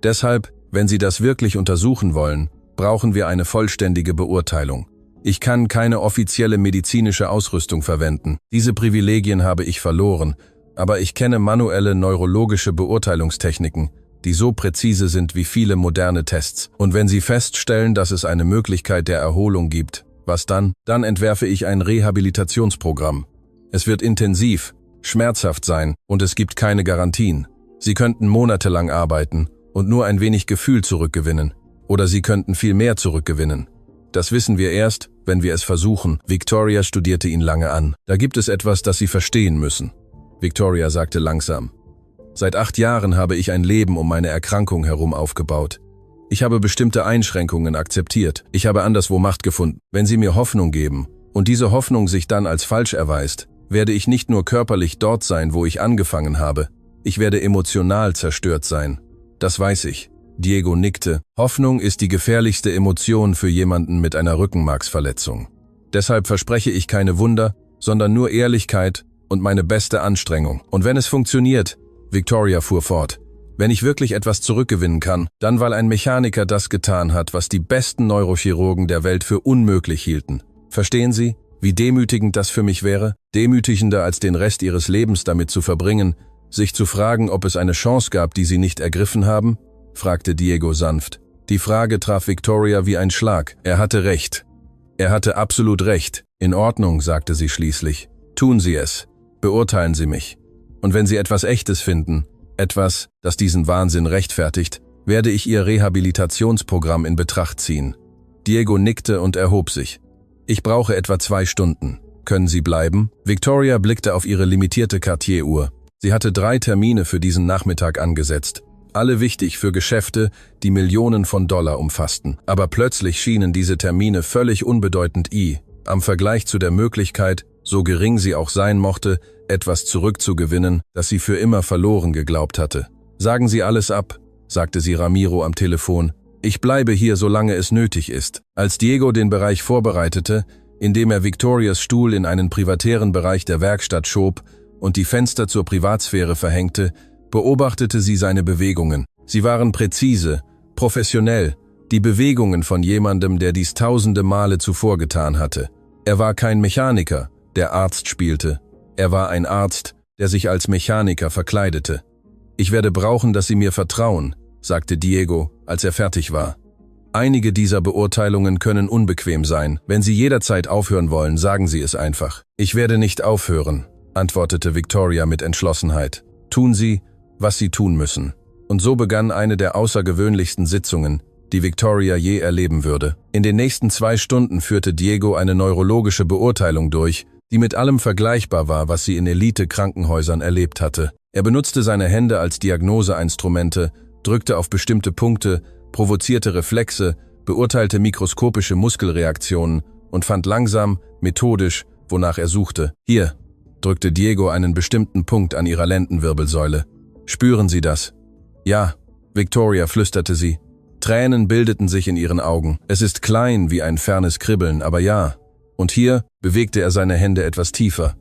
Deshalb, wenn Sie das wirklich untersuchen wollen, brauchen wir eine vollständige Beurteilung. Ich kann keine offizielle medizinische Ausrüstung verwenden. Diese Privilegien habe ich verloren, aber ich kenne manuelle neurologische Beurteilungstechniken, die so präzise sind wie viele moderne Tests. Und wenn Sie feststellen, dass es eine Möglichkeit der Erholung gibt, was dann? Dann entwerfe ich ein Rehabilitationsprogramm. Es wird intensiv, schmerzhaft sein und es gibt keine Garantien. Sie könnten monatelang arbeiten und nur ein wenig Gefühl zurückgewinnen. Oder Sie könnten viel mehr zurückgewinnen. Das wissen wir erst, wenn wir es versuchen. Victoria studierte ihn lange an. Da gibt es etwas, das Sie verstehen müssen. Victoria sagte langsam. Seit 8 Jahren habe ich ein Leben um meine Erkrankung herum aufgebaut. Ich habe bestimmte Einschränkungen akzeptiert. Ich habe anderswo Macht gefunden. Wenn Sie mir Hoffnung geben und diese Hoffnung sich dann als falsch erweist, werde ich nicht nur körperlich dort sein, wo ich angefangen habe. Ich werde emotional zerstört sein. Das weiß ich. Diego nickte. Hoffnung ist die gefährlichste Emotion für jemanden mit einer Rückenmarksverletzung. Deshalb verspreche ich keine Wunder, sondern nur Ehrlichkeit und meine beste Anstrengung. Und wenn es funktioniert, Victoria fuhr fort, wenn ich wirklich etwas zurückgewinnen kann, dann weil ein Mechaniker das getan hat, was die besten Neurochirurgen der Welt für unmöglich hielten. Verstehen Sie, wie demütigend das für mich wäre? Demütigender als den Rest Ihres Lebens damit zu verbringen, sich zu fragen, ob es eine Chance gab, die Sie nicht ergriffen haben? Fragte Diego sanft. Die Frage traf Victoria wie ein Schlag. Er hatte recht. Er hatte absolut recht. In Ordnung, sagte sie schließlich. Tun Sie es. Beurteilen Sie mich. Und wenn Sie etwas Echtes finden, etwas, das diesen Wahnsinn rechtfertigt, werde ich Ihr Rehabilitationsprogramm in Betracht ziehen. Diego nickte und erhob sich. Ich brauche etwa 2 Stunden. Können Sie bleiben? Victoria blickte auf ihre limitierte Cartier-Uhr. Sie hatte 3 Termine für diesen Nachmittag angesetzt. Alle wichtig für Geschäfte, die Millionen von Dollar umfassten. Aber plötzlich schienen diese Termine völlig unbedeutend am Vergleich zu der Möglichkeit, so gering sie auch sein mochte, etwas zurückzugewinnen, das sie für immer verloren geglaubt hatte. Sagen Sie alles ab, sagte sie Ramiro am Telefon. Ich bleibe hier, solange es nötig ist. Als Diego den Bereich vorbereitete, indem er Victorias Stuhl in einen privatären Bereich der Werkstatt schob und die Fenster zur Privatsphäre verhängte, beobachtete sie seine Bewegungen. Sie waren präzise, professionell, die Bewegungen von jemandem, der dies tausende Male zuvor getan hatte. Er war kein Mechaniker, der Arzt spielte. Er war ein Arzt, der sich als Mechaniker verkleidete. Ich werde brauchen, dass Sie mir vertrauen, sagte Diego, als er fertig war. Einige dieser Beurteilungen können unbequem sein. Wenn Sie jederzeit aufhören wollen, sagen Sie es einfach. Ich werde nicht aufhören, antwortete Victoria mit Entschlossenheit. Tun Sie, was Sie tun müssen. Und so begann eine der außergewöhnlichsten Sitzungen, die Victoria je erleben würde. In den nächsten 2 Stunden führte Diego eine neurologische Beurteilung durch, die mit allem vergleichbar war, was sie in Elite-Krankenhäusern erlebt hatte. Er benutzte seine Hände als Diagnoseinstrumente, drückte auf bestimmte Punkte, provozierte Reflexe, beurteilte mikroskopische Muskelreaktionen und fand langsam, methodisch, wonach er suchte. Hier, drückte Diego einen bestimmten Punkt an ihrer Lendenwirbelsäule. Spüren Sie das? Ja, Victoria, flüsterte sie. Tränen bildeten sich in ihren Augen. Es ist klein wie ein fernes Kribbeln, aber ja. Und hier bewegte er seine Hände etwas tiefer.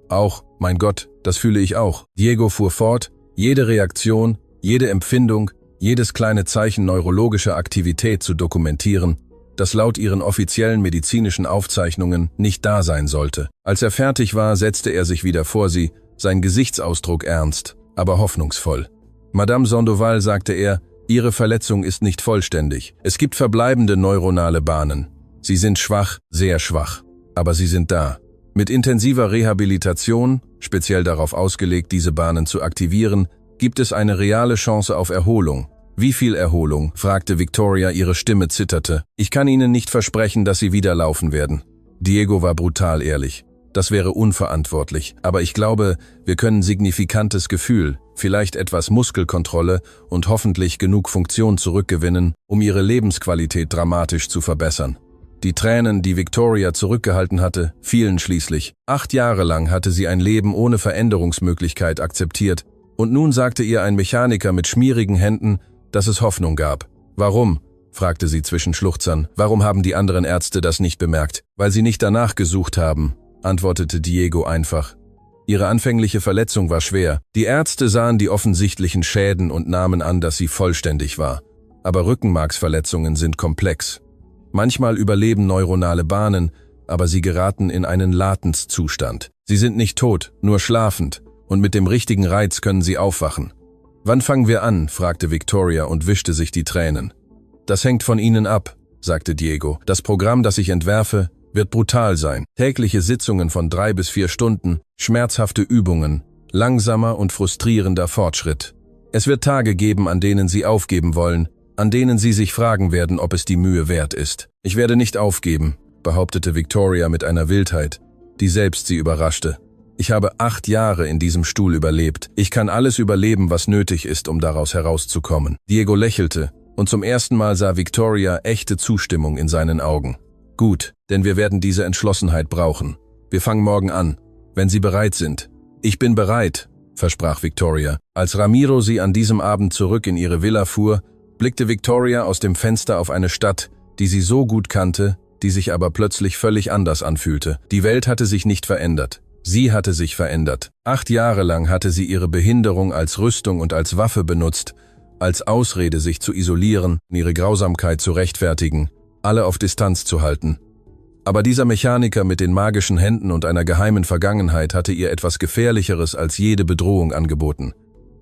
Auch, mein Gott, das fühle ich auch. Diego fuhr fort, jede Reaktion, jede Empfindung, jedes kleine Zeichen neurologischer Aktivität zu dokumentieren, das laut ihren offiziellen medizinischen Aufzeichnungen nicht da sein sollte. Als er fertig war, setzte er sich wieder vor sie, sein Gesichtsausdruck ernst, aber hoffnungsvoll. Madame Sandoval, sagte er, Ihre Verletzung ist nicht vollständig. Es gibt verbleibende neuronale Bahnen. Sie sind schwach, sehr schwach, aber sie sind da. Mit intensiver Rehabilitation, speziell darauf ausgelegt, diese Bahnen zu aktivieren, gibt es eine reale Chance auf Erholung. Wie viel Erholung? Fragte Victoria, ihre Stimme zitterte. Ich kann Ihnen nicht versprechen, dass Sie wieder laufen werden. Diego war brutal ehrlich. Das wäre unverantwortlich, aber ich glaube, wir können signifikantes Gefühl, vielleicht etwas Muskelkontrolle und hoffentlich genug Funktion zurückgewinnen, um ihre Lebensqualität dramatisch zu verbessern. Die Tränen, die Victoria zurückgehalten hatte, fielen schließlich. 8 Jahre lang hatte sie ein Leben ohne Veränderungsmöglichkeit akzeptiert, und nun sagte ihr ein Mechaniker mit schmierigen Händen, dass es Hoffnung gab. Warum? Fragte sie zwischen Schluchzern. Warum haben die anderen Ärzte das nicht bemerkt? Weil sie nicht danach gesucht haben, antwortete Diego einfach. Ihre anfängliche Verletzung war schwer. Die Ärzte sahen die offensichtlichen Schäden und nahmen an, dass sie vollständig war. Aber Rückenmarksverletzungen sind komplex. Manchmal überleben neuronale Bahnen, aber sie geraten in einen Latenzzustand. Sie sind nicht tot, nur schlafend, und mit dem richtigen Reiz können sie aufwachen. »Wann fangen wir an?« fragte Victoria und wischte sich die Tränen. »Das hängt von Ihnen ab«, sagte Diego. »Das Programm, das ich entwerfe, wird brutal sein. Tägliche Sitzungen von 3 bis 4 Stunden, schmerzhafte Übungen, langsamer und frustrierender Fortschritt. Es wird Tage geben, an denen Sie aufgeben wollen, an denen Sie sich fragen werden, ob es die Mühe wert ist. Ich werde nicht aufgeben«, behauptete Victoria mit einer Wildheit, die selbst sie überraschte. »Ich habe 8 Jahre in diesem Stuhl überlebt. Ich kann alles überleben, was nötig ist, um daraus herauszukommen.« Diego lächelte, und zum ersten Mal sah Victoria echte Zustimmung in seinen Augen. »Gut, denn wir werden diese Entschlossenheit brauchen. Wir fangen morgen an, wenn Sie bereit sind.« »Ich bin bereit«, versprach Victoria. Als Ramiro sie an diesem Abend zurück in ihre Villa fuhr, blickte Victoria aus dem Fenster auf eine Stadt, die sie so gut kannte, die sich aber plötzlich völlig anders anfühlte. Die Welt hatte sich nicht verändert. Sie hatte sich verändert. 8 Jahre lang hatte sie ihre Behinderung als Rüstung und als Waffe benutzt, als Ausrede, sich zu isolieren, ihre Grausamkeit zu rechtfertigen, alle auf Distanz zu halten. Aber dieser Mechaniker mit den magischen Händen und einer geheimen Vergangenheit hatte ihr etwas Gefährlicheres als jede Bedrohung angeboten.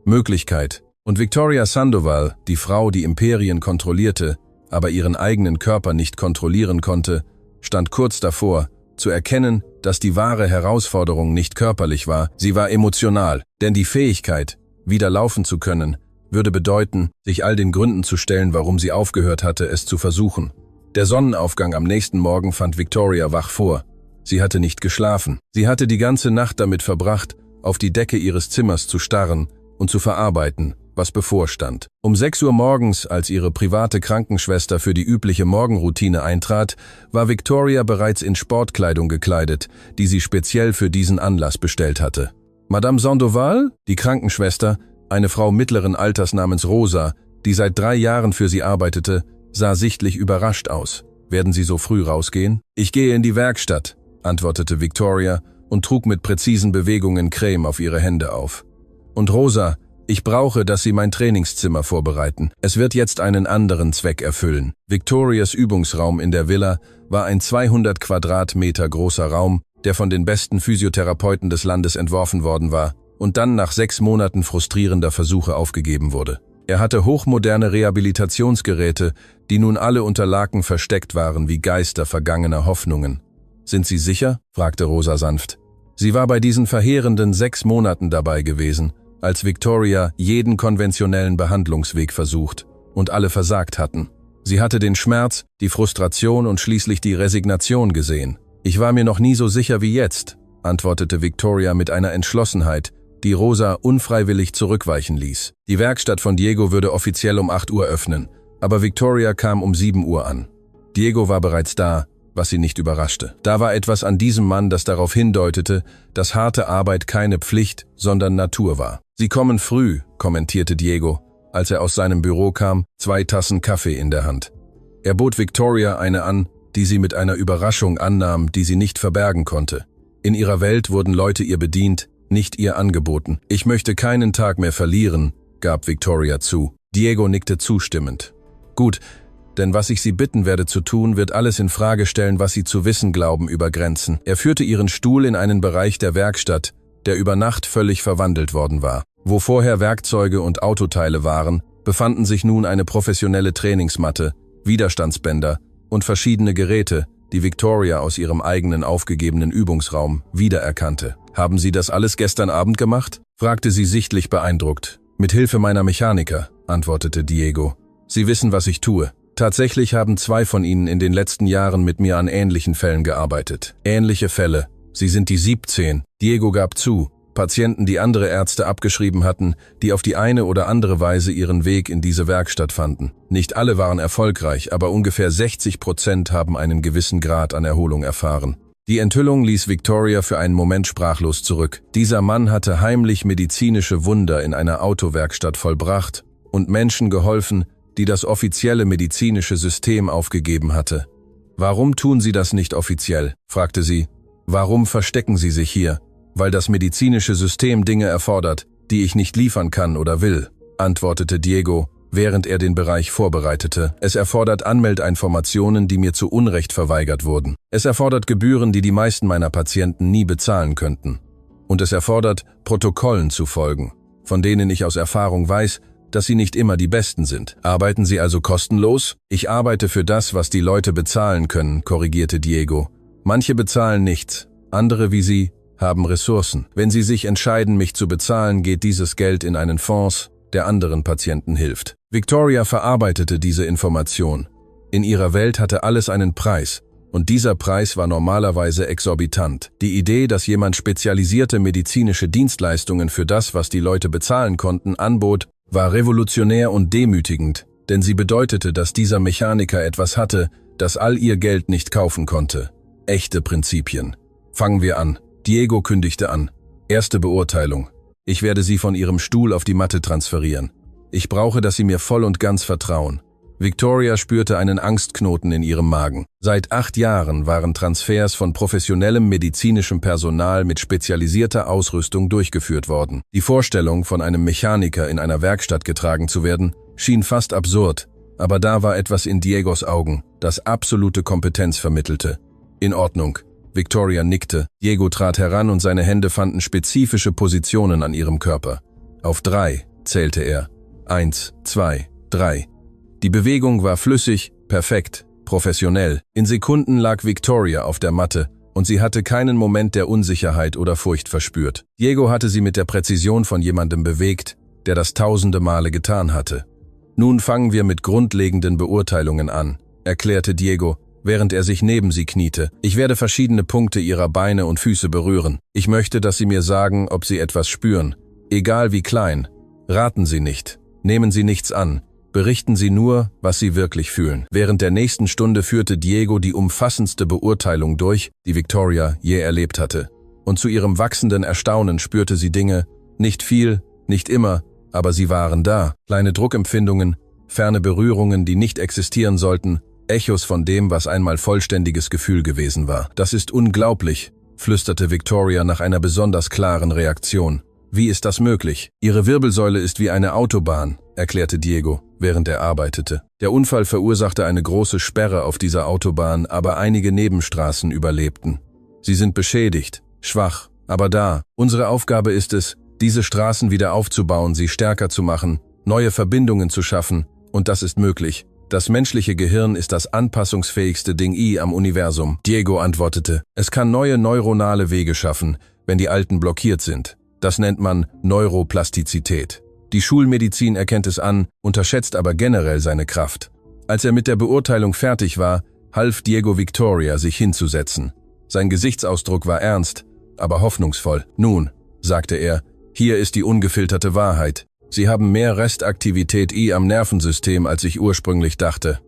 Möglichkeit. Und Victoria Sandoval, die Frau, die Imperien kontrollierte, aber ihren eigenen Körper nicht kontrollieren konnte, stand kurz davor, zu erkennen, dass die wahre Herausforderung nicht körperlich war, sie war emotional. Denn die Fähigkeit, wieder laufen zu können, würde bedeuten, sich all den Gründen zu stellen, warum sie aufgehört hatte, es zu versuchen. Der Sonnenaufgang am nächsten Morgen fand Victoria wach vor. Sie hatte nicht geschlafen. Sie hatte die ganze Nacht damit verbracht, auf die Decke ihres Zimmers zu starren und zu verarbeiten, was bevorstand. Um 6 Uhr morgens, als ihre private Krankenschwester für die übliche Morgenroutine eintrat, war Victoria bereits in Sportkleidung gekleidet, die sie speziell für diesen Anlass bestellt hatte. Madame Sandoval, die Krankenschwester, eine Frau mittleren Alters namens Rosa, die seit 3 Jahren für sie arbeitete, sah sichtlich überrascht aus. »Werden Sie so früh rausgehen?« »Ich gehe in die Werkstatt«, antwortete Victoria und trug mit präzisen Bewegungen Creme auf ihre Hände auf. »Und Rosa, ich brauche, dass Sie mein Trainingszimmer vorbereiten. Es wird jetzt einen anderen Zweck erfüllen.« Victorias Übungsraum in der Villa war ein 200 Quadratmeter großer Raum, der von den besten Physiotherapeuten des Landes entworfen worden war und dann nach 6 Monaten frustrierender Versuche aufgegeben wurde. Er hatte hochmoderne Rehabilitationsgeräte, die nun alle unter Laken versteckt waren wie Geister vergangener Hoffnungen. »Sind Sie sicher?« fragte Rosa sanft. Sie war bei diesen verheerenden 6 Monaten dabei gewesen, als Victoria jeden konventionellen Behandlungsweg versucht und alle versagt hatten. Sie hatte den Schmerz, die Frustration und schließlich die Resignation gesehen. »Ich war mir noch nie so sicher wie jetzt«, antwortete Victoria mit einer Entschlossenheit, die Rosa unfreiwillig zurückweichen ließ. Die Werkstatt von Diego würde offiziell um 8 Uhr öffnen, aber Victoria kam um 7 Uhr an. Diego war bereits da, was sie nicht überraschte. Da war etwas an diesem Mann, das darauf hindeutete, dass harte Arbeit keine Pflicht, sondern Natur war. »Sie kommen früh«, kommentierte Diego, als er aus seinem Büro kam, 2 Tassen Kaffee in der Hand. Er bot Victoria eine an, die sie mit einer Überraschung annahm, die sie nicht verbergen konnte. In ihrer Welt wurden Leute ihr bedient, nicht ihr angeboten. »Ich möchte keinen Tag mehr verlieren«, gab Victoria zu. Diego nickte zustimmend. »Gut, denn was ich Sie bitten werde zu tun, wird alles in Frage stellen, was Sie zu wissen glauben über Grenzen.« Er führte ihren Stuhl in einen Bereich der Werkstatt, der über Nacht völlig verwandelt worden war. Wo vorher Werkzeuge und Autoteile waren, befanden sich nun eine professionelle Trainingsmatte, Widerstandsbänder und verschiedene Geräte, die Victoria aus ihrem eigenen aufgegebenen Übungsraum wiedererkannte. »Haben Sie das alles gestern Abend gemacht?« fragte sie sichtlich beeindruckt. »Mit Hilfe meiner Mechaniker«, antwortete Diego. »Sie wissen, was ich tue. Tatsächlich haben 2 von Ihnen in den letzten Jahren mit mir an ähnlichen Fällen gearbeitet. Ähnliche Fälle. Sie sind die 17. Diego gab zu. Patienten, die andere Ärzte abgeschrieben hatten, die auf die eine oder andere Weise ihren Weg in diese Werkstatt fanden. Nicht alle waren erfolgreich, aber ungefähr 60% haben einen gewissen Grad an Erholung erfahren. Die Enthüllung ließ Victoria für einen Moment sprachlos zurück. Dieser Mann hatte heimlich medizinische Wunder in einer Autowerkstatt vollbracht und Menschen geholfen, die das offizielle medizinische System aufgegeben hatte. »Warum tun Sie das nicht offiziell?« fragte sie. »Warum verstecken Sie sich hier?« »Weil das medizinische System Dinge erfordert, die ich nicht liefern kann oder will«, antwortete Diego, während er den Bereich vorbereitete. »Es erfordert Anmeldeinformationen, die mir zu Unrecht verweigert wurden. Es erfordert Gebühren, die die meisten meiner Patienten nie bezahlen könnten. Und es erfordert, Protokollen zu folgen, von denen ich aus Erfahrung weiß, dass sie nicht immer die besten sind. Arbeiten Sie also kostenlos?« »Ich arbeite für das, was die Leute bezahlen können«, korrigierte Diego. »Manche bezahlen nichts, andere wie Sie haben Ressourcen. Wenn Sie sich entscheiden, mich zu bezahlen, geht dieses Geld in einen Fonds, der anderen Patienten hilft.« Victoria verarbeitete diese Information. In ihrer Welt hatte alles einen Preis, und dieser Preis war normalerweise exorbitant. Die Idee, dass jemand spezialisierte medizinische Dienstleistungen für das, was die Leute bezahlen konnten, anbot, war revolutionär und demütigend, denn sie bedeutete, dass dieser Mechaniker etwas hatte, das all ihr Geld nicht kaufen konnte. Echte Prinzipien. »Fangen wir an«, Diego kündigte an. »Erste Beurteilung. Ich werde Sie von Ihrem Stuhl auf die Matte transferieren. Ich brauche, dass Sie mir voll und ganz vertrauen.« Victoria spürte einen Angstknoten in ihrem Magen. Seit 8 Jahren waren Transfers von professionellem medizinischem Personal mit spezialisierter Ausrüstung durchgeführt worden. Die Vorstellung, von einem Mechaniker in einer Werkstatt getragen zu werden, schien fast absurd, aber da war etwas in Diegos Augen, das absolute Kompetenz vermittelte. »In Ordnung«, Victoria nickte. Diego trat heran und seine Hände fanden spezifische Positionen an ihrem Körper. Auf 3 zählte er. 1, 2, 3. Die Bewegung war flüssig, perfekt, professionell. In Sekunden lag Victoria auf der Matte und sie hatte keinen Moment der Unsicherheit oder Furcht verspürt. Diego hatte sie mit der Präzision von jemandem bewegt, der das tausende Male getan hatte. »Nun fangen wir mit grundlegenden Beurteilungen an«, erklärte Diego, während er sich neben sie kniete. »Ich werde verschiedene Punkte ihrer Beine und Füße berühren. Ich möchte, dass Sie mir sagen, ob Sie etwas spüren. Egal wie klein. Raten Sie nicht. Nehmen Sie nichts an. Berichten Sie nur, was Sie wirklich fühlen.« Während der nächsten Stunde führte Diego die umfassendste Beurteilung durch, die Victoria je erlebt hatte. Und zu ihrem wachsenden Erstaunen spürte sie Dinge, nicht viel, nicht immer, aber sie waren da. Kleine Druckempfindungen, ferne Berührungen, die nicht existieren sollten, Echos von dem, was einmal vollständiges Gefühl gewesen war. »Das ist unglaublich«, flüsterte Victoria nach einer besonders klaren Reaktion. »Wie ist das möglich?« »Ihre Wirbelsäule ist wie eine Autobahn«, erklärte Diego, während er arbeitete. Der Unfall verursachte eine große Sperre auf dieser Autobahn, aber einige Nebenstraßen überlebten. Sie sind beschädigt, schwach, aber da. Unsere Aufgabe ist es, diese Straßen wieder aufzubauen, sie stärker zu machen, neue Verbindungen zu schaffen, und das ist möglich. Das menschliche Gehirn ist das anpassungsfähigste Ding am Universum. Diego antwortete, es kann neue neuronale Wege schaffen, wenn die alten blockiert sind. Das nennt man Neuroplastizität. Die Schulmedizin erkennt es an, unterschätzt aber generell seine Kraft. Als er mit der Beurteilung fertig war, half Diego Victoria, sich hinzusetzen. Sein Gesichtsausdruck war ernst, aber hoffnungsvoll. Nun, sagte er, hier ist die ungefilterte Wahrheit. Sie haben mehr Restaktivität am Nervensystem, als ich ursprünglich dachte.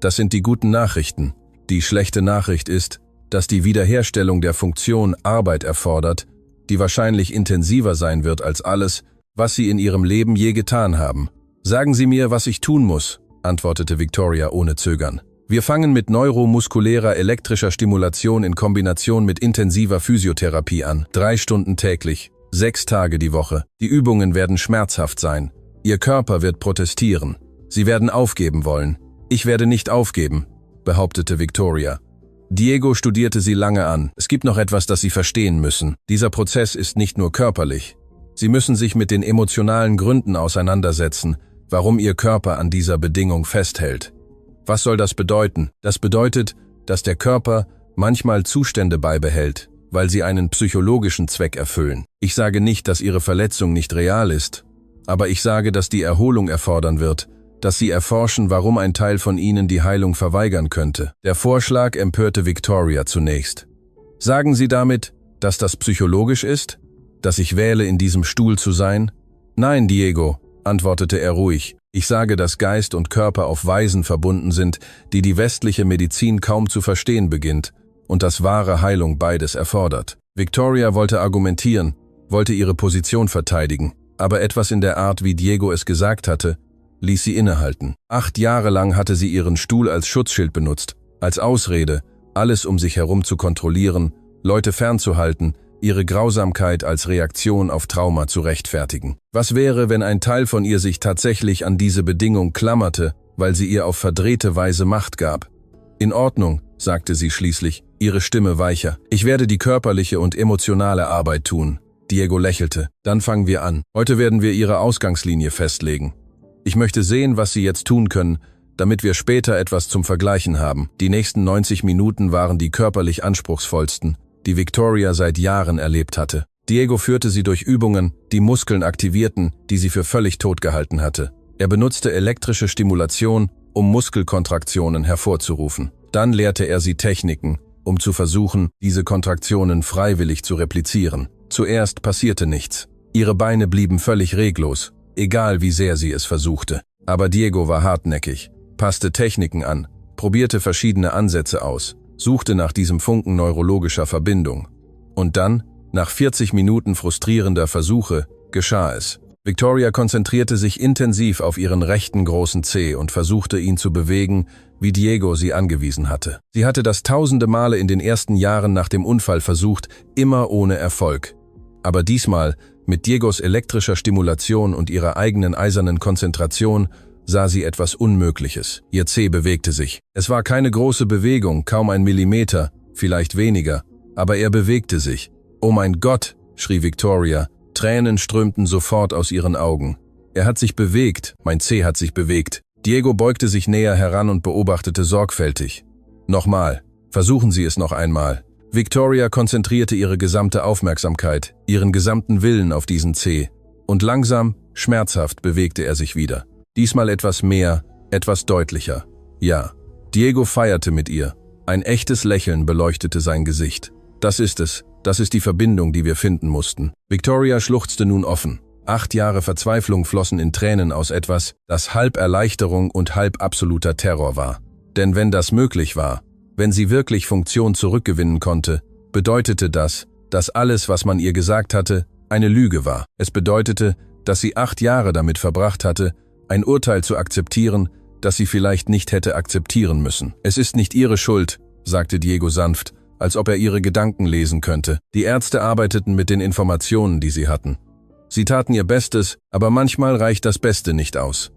Das sind die guten Nachrichten. Die schlechte Nachricht ist, dass die Wiederherstellung der Funktion Arbeit erfordert, die wahrscheinlich intensiver sein wird als alles, was Sie in Ihrem Leben je getan haben. Sagen Sie mir, was ich tun muss, antwortete Victoria ohne Zögern. Wir fangen mit neuromuskulärer elektrischer Stimulation in Kombination mit intensiver Physiotherapie an. 3 Stunden täglich. 6 Tage die Woche. Die Übungen werden schmerzhaft sein. Ihr Körper wird protestieren. Sie werden aufgeben wollen. Ich werde nicht aufgeben, behauptete Victoria. Diego studierte sie lange an. Es gibt noch etwas, das Sie verstehen müssen. Dieser Prozess ist nicht nur körperlich. Sie müssen sich mit den emotionalen Gründen auseinandersetzen, warum Ihr Körper an dieser Bedingung festhält. Was soll das bedeuten? Das bedeutet, dass der Körper manchmal Zustände beibehält, weil sie einen psychologischen Zweck erfüllen. Ich sage nicht, dass Ihre Verletzung nicht real ist, aber ich sage, dass die Erholung erfordern wird, dass Sie erforschen, warum ein Teil von Ihnen die Heilung verweigern könnte. Der Vorschlag empörte Victoria zunächst. Sagen Sie damit, dass das psychologisch ist? Dass ich wähle, in diesem Stuhl zu sein? Nein, Diego, antwortete er ruhig. Ich sage, dass Geist und Körper auf Weisen verbunden sind, die die westliche Medizin kaum zu verstehen beginnt, und dass wahre Heilung beides erfordert. Victoria wollte argumentieren, wollte ihre Position verteidigen, aber etwas in der Art, wie Diego es gesagt hatte, ließ sie innehalten. 8 Jahre lang hatte sie ihren Stuhl als Schutzschild benutzt, als Ausrede, alles um sich herum zu kontrollieren, Leute fernzuhalten, ihre Grausamkeit als Reaktion auf Trauma zu rechtfertigen. Was wäre, wenn ein Teil von ihr sich tatsächlich an diese Bedingung klammerte, weil sie ihr auf verdrehte Weise Macht gab? In Ordnung, sagte sie schließlich, ihre Stimme weicher. Ich werde die körperliche und emotionale Arbeit tun. Diego lächelte. Dann fangen wir an. Heute werden wir Ihre Ausgangslinie festlegen. Ich möchte sehen, was Sie jetzt tun können, damit wir später etwas zum Vergleichen haben. Die nächsten 90 Minuten waren die körperlich anspruchsvollsten, die Victoria seit Jahren erlebt hatte. Diego führte sie durch Übungen, die Muskeln aktivierten, die sie für völlig tot gehalten hatte. Er benutzte elektrische Stimulation, um Muskelkontraktionen hervorzurufen. Dann lehrte er sie Techniken, um zu versuchen, diese Kontraktionen freiwillig zu replizieren. Zuerst passierte nichts. Ihre Beine blieben völlig reglos, egal wie sehr sie es versuchte. Aber Diego war hartnäckig, passte Techniken an, probierte verschiedene Ansätze aus, suchte nach diesem Funken neurologischer Verbindung. Und dann, nach 40 Minuten frustrierender Versuche, geschah es. Victoria konzentrierte sich intensiv auf ihren rechten großen Zeh und versuchte, ihn zu bewegen, wie Diego sie angewiesen hatte. Sie hatte das tausende Male in den ersten Jahren nach dem Unfall versucht, immer ohne Erfolg. Aber diesmal, mit Diegos elektrischer Stimulation und ihrer eigenen eisernen Konzentration, sah sie etwas Unmögliches. Ihr Zeh bewegte sich. Es war keine große Bewegung, kaum 1 Millimeter, vielleicht weniger, aber er bewegte sich. »Oh mein Gott«, schrie Victoria. Tränen strömten sofort aus ihren Augen. Er hat sich bewegt, mein Zeh hat sich bewegt. Diego beugte sich näher heran und beobachtete sorgfältig. Nochmal, versuchen Sie es noch einmal. Victoria konzentrierte ihre gesamte Aufmerksamkeit, ihren gesamten Willen auf diesen Zeh. Und langsam, schmerzhaft bewegte er sich wieder. Diesmal etwas mehr, etwas deutlicher. Ja, Diego feierte mit ihr. Ein echtes Lächeln beleuchtete sein Gesicht. Das ist es. Das ist die Verbindung, die wir finden mussten. Victoria schluchzte nun offen. 8 Jahre Verzweiflung flossen in Tränen aus etwas, das halb Erleichterung und halb absoluter Terror war. Denn wenn das möglich war, wenn sie wirklich Funktion zurückgewinnen konnte, bedeutete das, dass alles, was man ihr gesagt hatte, eine Lüge war. Es bedeutete, dass sie 8 Jahre damit verbracht hatte, ein Urteil zu akzeptieren, das sie vielleicht nicht hätte akzeptieren müssen. Es ist nicht ihre Schuld, sagte Diego sanft, als ob er ihre Gedanken lesen könnte. Die Ärzte arbeiteten mit den Informationen, die sie hatten. Sie taten ihr Bestes, aber manchmal reicht das Beste nicht aus.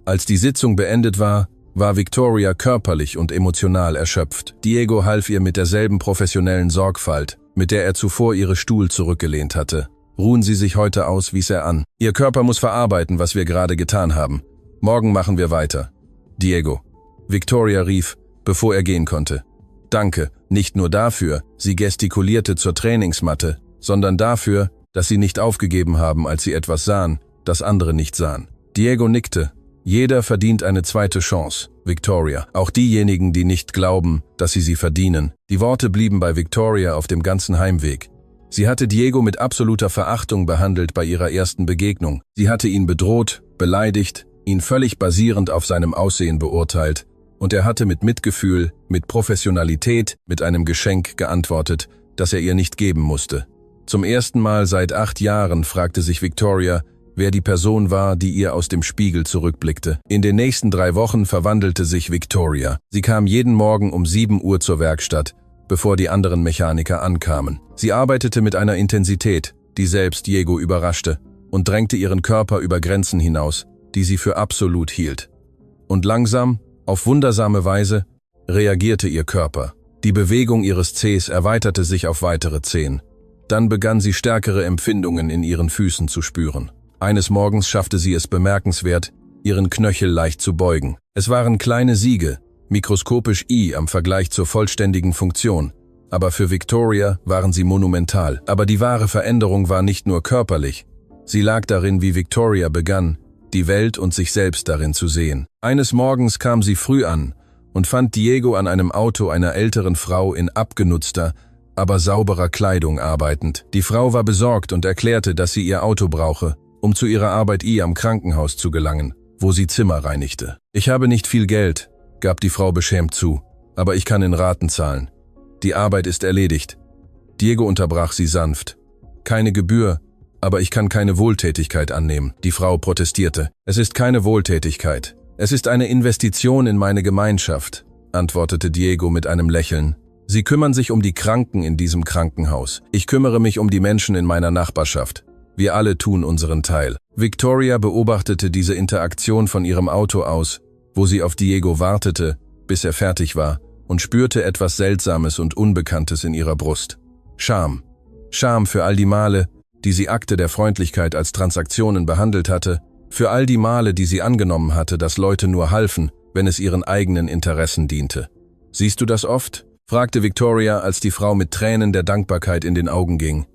Als die Sitzung beendet war, war Victoria körperlich und emotional erschöpft. Diego half ihr mit derselben professionellen Sorgfalt, mit der er zuvor ihre Stuhl zurückgelehnt hatte. Ruhen Sie sich heute aus, wies er an. Ihr Körper muss verarbeiten, was wir gerade getan haben. Morgen machen wir weiter. Diego. Victoria rief, bevor er gehen konnte. Danke, nicht nur dafür, sie gestikulierte zur Trainingsmatte, sondern dafür, dass sie nicht aufgegeben haben, als sie etwas sahen, das andere nicht sahen. Diego nickte. Jeder verdient eine zweite Chance, Victoria. Auch diejenigen, die nicht glauben, dass sie verdienen. Die Worte blieben bei Victoria auf dem ganzen Heimweg. Sie hatte Diego mit absoluter Verachtung behandelt bei ihrer ersten Begegnung. Sie hatte ihn bedroht, beleidigt, ihn völlig basierend auf seinem Aussehen beurteilt. Und er hatte mit Mitgefühl, mit Professionalität, mit einem Geschenk geantwortet, das er ihr nicht geben musste. Zum ersten Mal seit 8 Jahren fragte sich Victoria, wer die Person war, die ihr aus dem Spiegel zurückblickte. In den nächsten 3 Wochen verwandelte sich Victoria. Sie kam jeden Morgen um 7 Uhr zur Werkstatt, bevor die anderen Mechaniker ankamen. Sie arbeitete mit einer Intensität, die selbst Diego überraschte, und drängte ihren Körper über Grenzen hinaus, die sie für absolut hielt. Und langsam, auf wundersame Weise, reagierte ihr Körper. Die Bewegung ihres Zehs erweiterte sich auf weitere 10. Dann begann sie stärkere Empfindungen in ihren Füßen zu spüren. Eines Morgens schaffte sie es bemerkenswert, ihren Knöchel leicht zu beugen. Es waren kleine Siege, mikroskopisch am Vergleich zur vollständigen Funktion. Aber für Victoria waren sie monumental. Aber die wahre Veränderung war nicht nur körperlich. Sie lag darin, wie Victoria begann, die Welt und sich selbst darin zu sehen. Eines Morgens kam sie früh an und fand Diego an einem Auto einer älteren Frau in abgenutzter, aber sauberer Kleidung arbeitend. Die Frau war besorgt und erklärte, dass sie ihr Auto brauche, um zu ihrer Arbeit am Krankenhaus zu gelangen, wo sie Zimmer reinigte. Ich habe nicht viel Geld, gab die Frau beschämt zu, aber ich kann in Raten zahlen. Die Arbeit ist erledigt. Diego unterbrach sie sanft. Keine Gebühr, aber ich kann keine Wohltätigkeit annehmen. Die Frau protestierte. Es ist keine Wohltätigkeit. Es ist eine Investition in meine Gemeinschaft, antwortete Diego mit einem Lächeln. Sie kümmern sich um die Kranken in diesem Krankenhaus. Ich kümmere mich um die Menschen in meiner Nachbarschaft. Wir alle tun unseren Teil. Victoria beobachtete diese Interaktion von ihrem Auto aus, wo sie auf Diego wartete, bis er fertig war, und spürte etwas Seltsames und Unbekanntes in ihrer Brust. Scham. Scham für all die Male, die sie Akte der Freundlichkeit als Transaktionen behandelt hatte, für all die Male, die sie angenommen hatte, dass Leute nur halfen, wenn es ihren eigenen Interessen diente. Siehst du das oft? Fragte Victoria, als die Frau mit Tränen der Dankbarkeit in den Augen ging.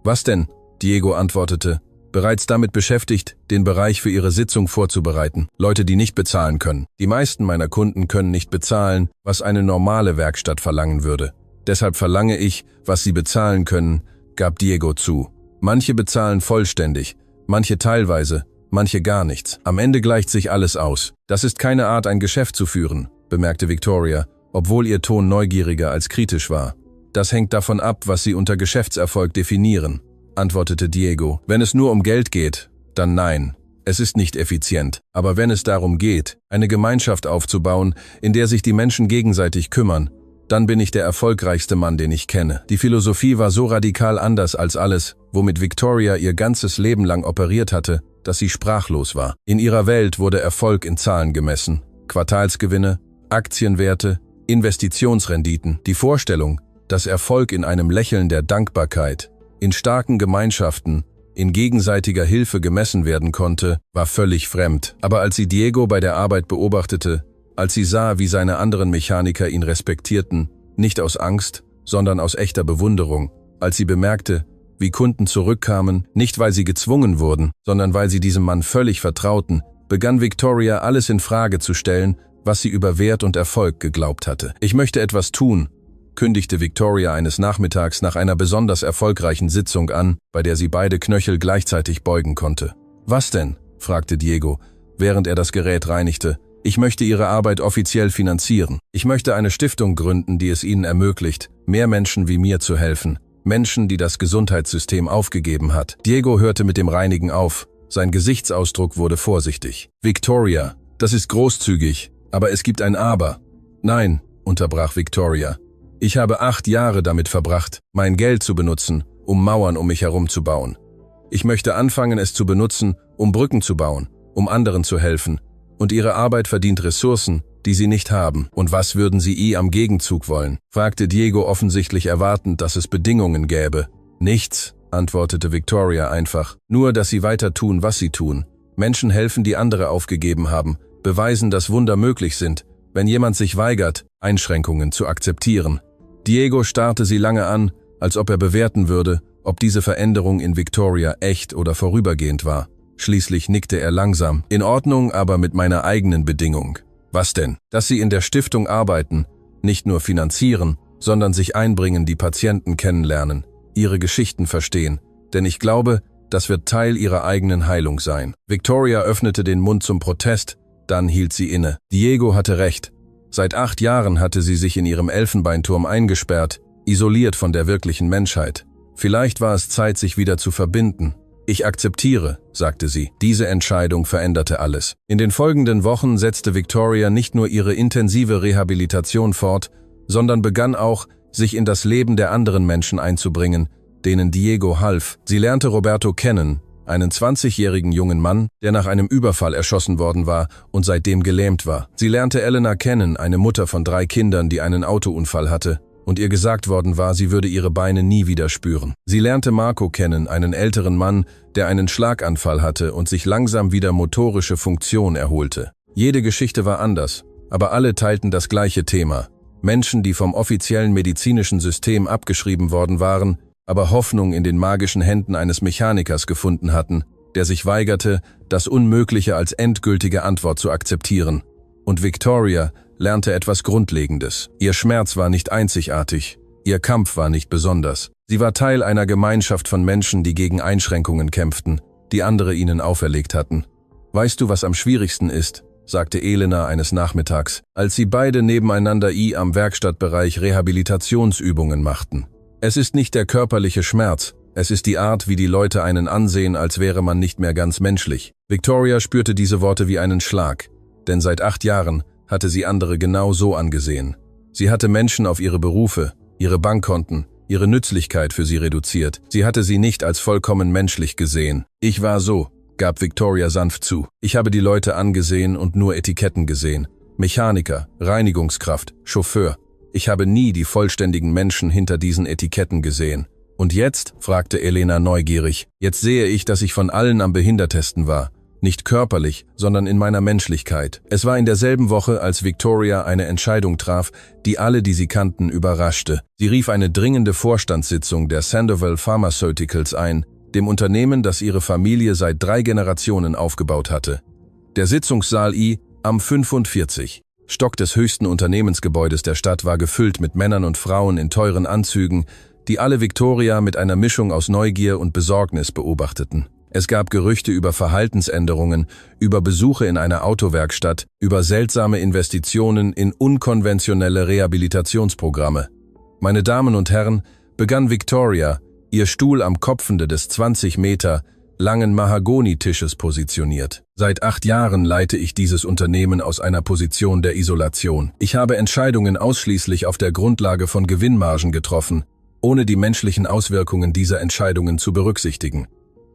Was denn? Diego antwortete, bereits damit beschäftigt, den Bereich für ihre Sitzung vorzubereiten. Leute, die nicht bezahlen können. Die meisten meiner Kunden können nicht bezahlen, was eine normale Werkstatt verlangen würde. Deshalb verlange ich, was sie bezahlen können, gab Diego zu. Manche bezahlen vollständig, manche teilweise, manche gar nichts. Am Ende gleicht sich alles aus. Das ist keine Art, ein Geschäft zu führen, bemerkte Victoria, obwohl ihr Ton neugieriger als kritisch war. Das hängt davon ab, was Sie unter Geschäftserfolg definieren, antwortete Diego. Wenn es nur um Geld geht, dann nein. Es ist nicht effizient. Aber wenn es darum geht, eine Gemeinschaft aufzubauen, in der sich die Menschen gegenseitig kümmern, dann bin ich der erfolgreichste Mann, den ich kenne. Die Philosophie war so radikal anders als alles, womit Victoria ihr ganzes Leben lang operiert hatte, dass sie sprachlos war. In ihrer Welt wurde Erfolg in Zahlen gemessen. Quartalsgewinne, Aktienwerte, Investitionsrenditen. Die Vorstellung, dass Erfolg in einem Lächeln der Dankbarkeit, in starken Gemeinschaften, in gegenseitiger Hilfe gemessen werden konnte, war völlig fremd. Aber als sie Diego bei der Arbeit beobachtete, als sie sah, wie seine anderen Mechaniker ihn respektierten, nicht aus Angst, sondern aus echter Bewunderung, als sie bemerkte, wie Kunden zurückkamen, nicht weil sie gezwungen wurden, sondern weil sie diesem Mann völlig vertrauten, begann Victoria alles in Frage zu stellen, was sie über Wert und Erfolg geglaubt hatte. Ich möchte etwas tun, kündigte Victoria eines Nachmittags nach einer besonders erfolgreichen Sitzung an, bei der sie beide Knöchel gleichzeitig beugen konnte. Was denn? Fragte Diego, während er das Gerät reinigte. Ich möchte Ihre Arbeit offiziell finanzieren. Ich möchte eine Stiftung gründen, die es Ihnen ermöglicht, mehr Menschen wie mir zu helfen. Menschen, die das Gesundheitssystem aufgegeben hat. Diego hörte mit dem Reinigen auf. Sein Gesichtsausdruck wurde vorsichtig. Victoria, das ist großzügig, aber es gibt ein Aber. Nein, unterbrach Victoria. Ich habe 8 Jahre damit verbracht, mein Geld zu benutzen, um Mauern um mich herum zu bauen. Ich möchte anfangen, es zu benutzen, um Brücken zu bauen, um anderen zu helfen. Und Ihre Arbeit verdient Ressourcen, die Sie nicht haben. Und was würden Sie am Gegenzug wollen? Fragte Diego offensichtlich erwartend, dass es Bedingungen gäbe. Nichts, antwortete Victoria einfach. Nur, dass sie weiter tun, was sie tun. Menschen helfen, die andere aufgegeben haben, beweisen, dass Wunder möglich sind, wenn jemand sich weigert, Einschränkungen zu akzeptieren. Diego starrte sie lange an, als ob er bewerten würde, ob diese Veränderung in Victoria echt oder vorübergehend war. Schließlich nickte er langsam. In Ordnung, aber mit meiner eigenen Bedingung. Was denn? Dass Sie in der Stiftung arbeiten, nicht nur finanzieren, sondern sich einbringen, die Patienten kennenlernen, ihre Geschichten verstehen. Denn ich glaube, das wird Teil ihrer eigenen Heilung sein. Victoria öffnete den Mund zum Protest, dann hielt sie inne. Diego hatte recht. Seit 8 Jahren hatte sie sich in ihrem Elfenbeinturm eingesperrt, isoliert von der wirklichen Menschheit. Vielleicht war es Zeit, sich wieder zu verbinden. Ich akzeptiere, sagte sie. Diese Entscheidung veränderte alles. In den folgenden Wochen setzte Victoria nicht nur ihre intensive Rehabilitation fort, sondern begann auch, sich in das Leben der anderen Menschen einzubringen, denen Diego half. Sie lernte Roberto kennen, einen 20-jährigen jungen Mann, der nach einem Überfall erschossen worden war und seitdem gelähmt war. Sie lernte Elena kennen, eine Mutter von 3 Kindern, die einen Autounfall hatte und ihr gesagt worden war, sie würde ihre Beine nie wieder spüren. Sie lernte Marco kennen, einen älteren Mann, der einen Schlaganfall hatte und sich langsam wieder motorische Funktion erholte. Jede Geschichte war anders, aber alle teilten das gleiche Thema. Menschen, die vom offiziellen medizinischen System abgeschrieben worden waren, aber Hoffnung in den magischen Händen eines Mechanikers gefunden hatten, der sich weigerte, das Unmögliche als endgültige Antwort zu akzeptieren. Und Victoria lernte etwas Grundlegendes. Ihr Schmerz war nicht einzigartig, ihr Kampf war nicht besonders. Sie war Teil einer Gemeinschaft von Menschen, die gegen Einschränkungen kämpften, die andere ihnen auferlegt hatten. Weißt du, was am schwierigsten ist? Sagte Elena eines Nachmittags, als sie beide nebeneinander am Werkstattbereich Rehabilitationsübungen machten. Es ist nicht der körperliche Schmerz, es ist die Art, wie die Leute einen ansehen, als wäre man nicht mehr ganz menschlich. Victoria spürte diese Worte wie einen Schlag, denn seit 8 Jahren hatte sie andere genau so angesehen. Sie hatte Menschen auf ihre Berufe, ihre Bankkonten, ihre Nützlichkeit für sie reduziert. Sie hatte sie nicht als vollkommen menschlich gesehen. Ich war so, gab Victoria sanft zu. Ich habe die Leute angesehen und nur Etiketten gesehen. Mechaniker, Reinigungskraft, Chauffeur. Ich habe nie die vollständigen Menschen hinter diesen Etiketten gesehen. Und jetzt? Fragte Elena neugierig. Jetzt sehe ich, dass ich von allen am behindertesten war. Nicht körperlich, sondern in meiner Menschlichkeit. Es war in derselben Woche, als Victoria eine Entscheidung traf, die alle, die sie kannten, überraschte. Sie rief eine dringende Vorstandssitzung der Sandoval Pharmaceuticals ein, dem Unternehmen, das ihre Familie seit 3 Generationen aufgebaut hatte. Der Sitzungssaal am 45. Stock des höchsten Unternehmensgebäudes der Stadt war gefüllt mit Männern und Frauen in teuren Anzügen, die alle Victoria mit einer Mischung aus Neugier und Besorgnis beobachteten. Es gab Gerüchte über Verhaltensänderungen, über Besuche in einer Autowerkstatt, über seltsame Investitionen in unkonventionelle Rehabilitationsprogramme. Meine Damen und Herren, begann Victoria, ihr Stuhl am Kopfende des 20 Meter langen Mahagonitisches positioniert. Seit 8 Jahren leite ich dieses Unternehmen aus einer Position der Isolation. Ich habe Entscheidungen ausschließlich auf der Grundlage von Gewinnmargen getroffen, ohne die menschlichen Auswirkungen dieser Entscheidungen zu berücksichtigen.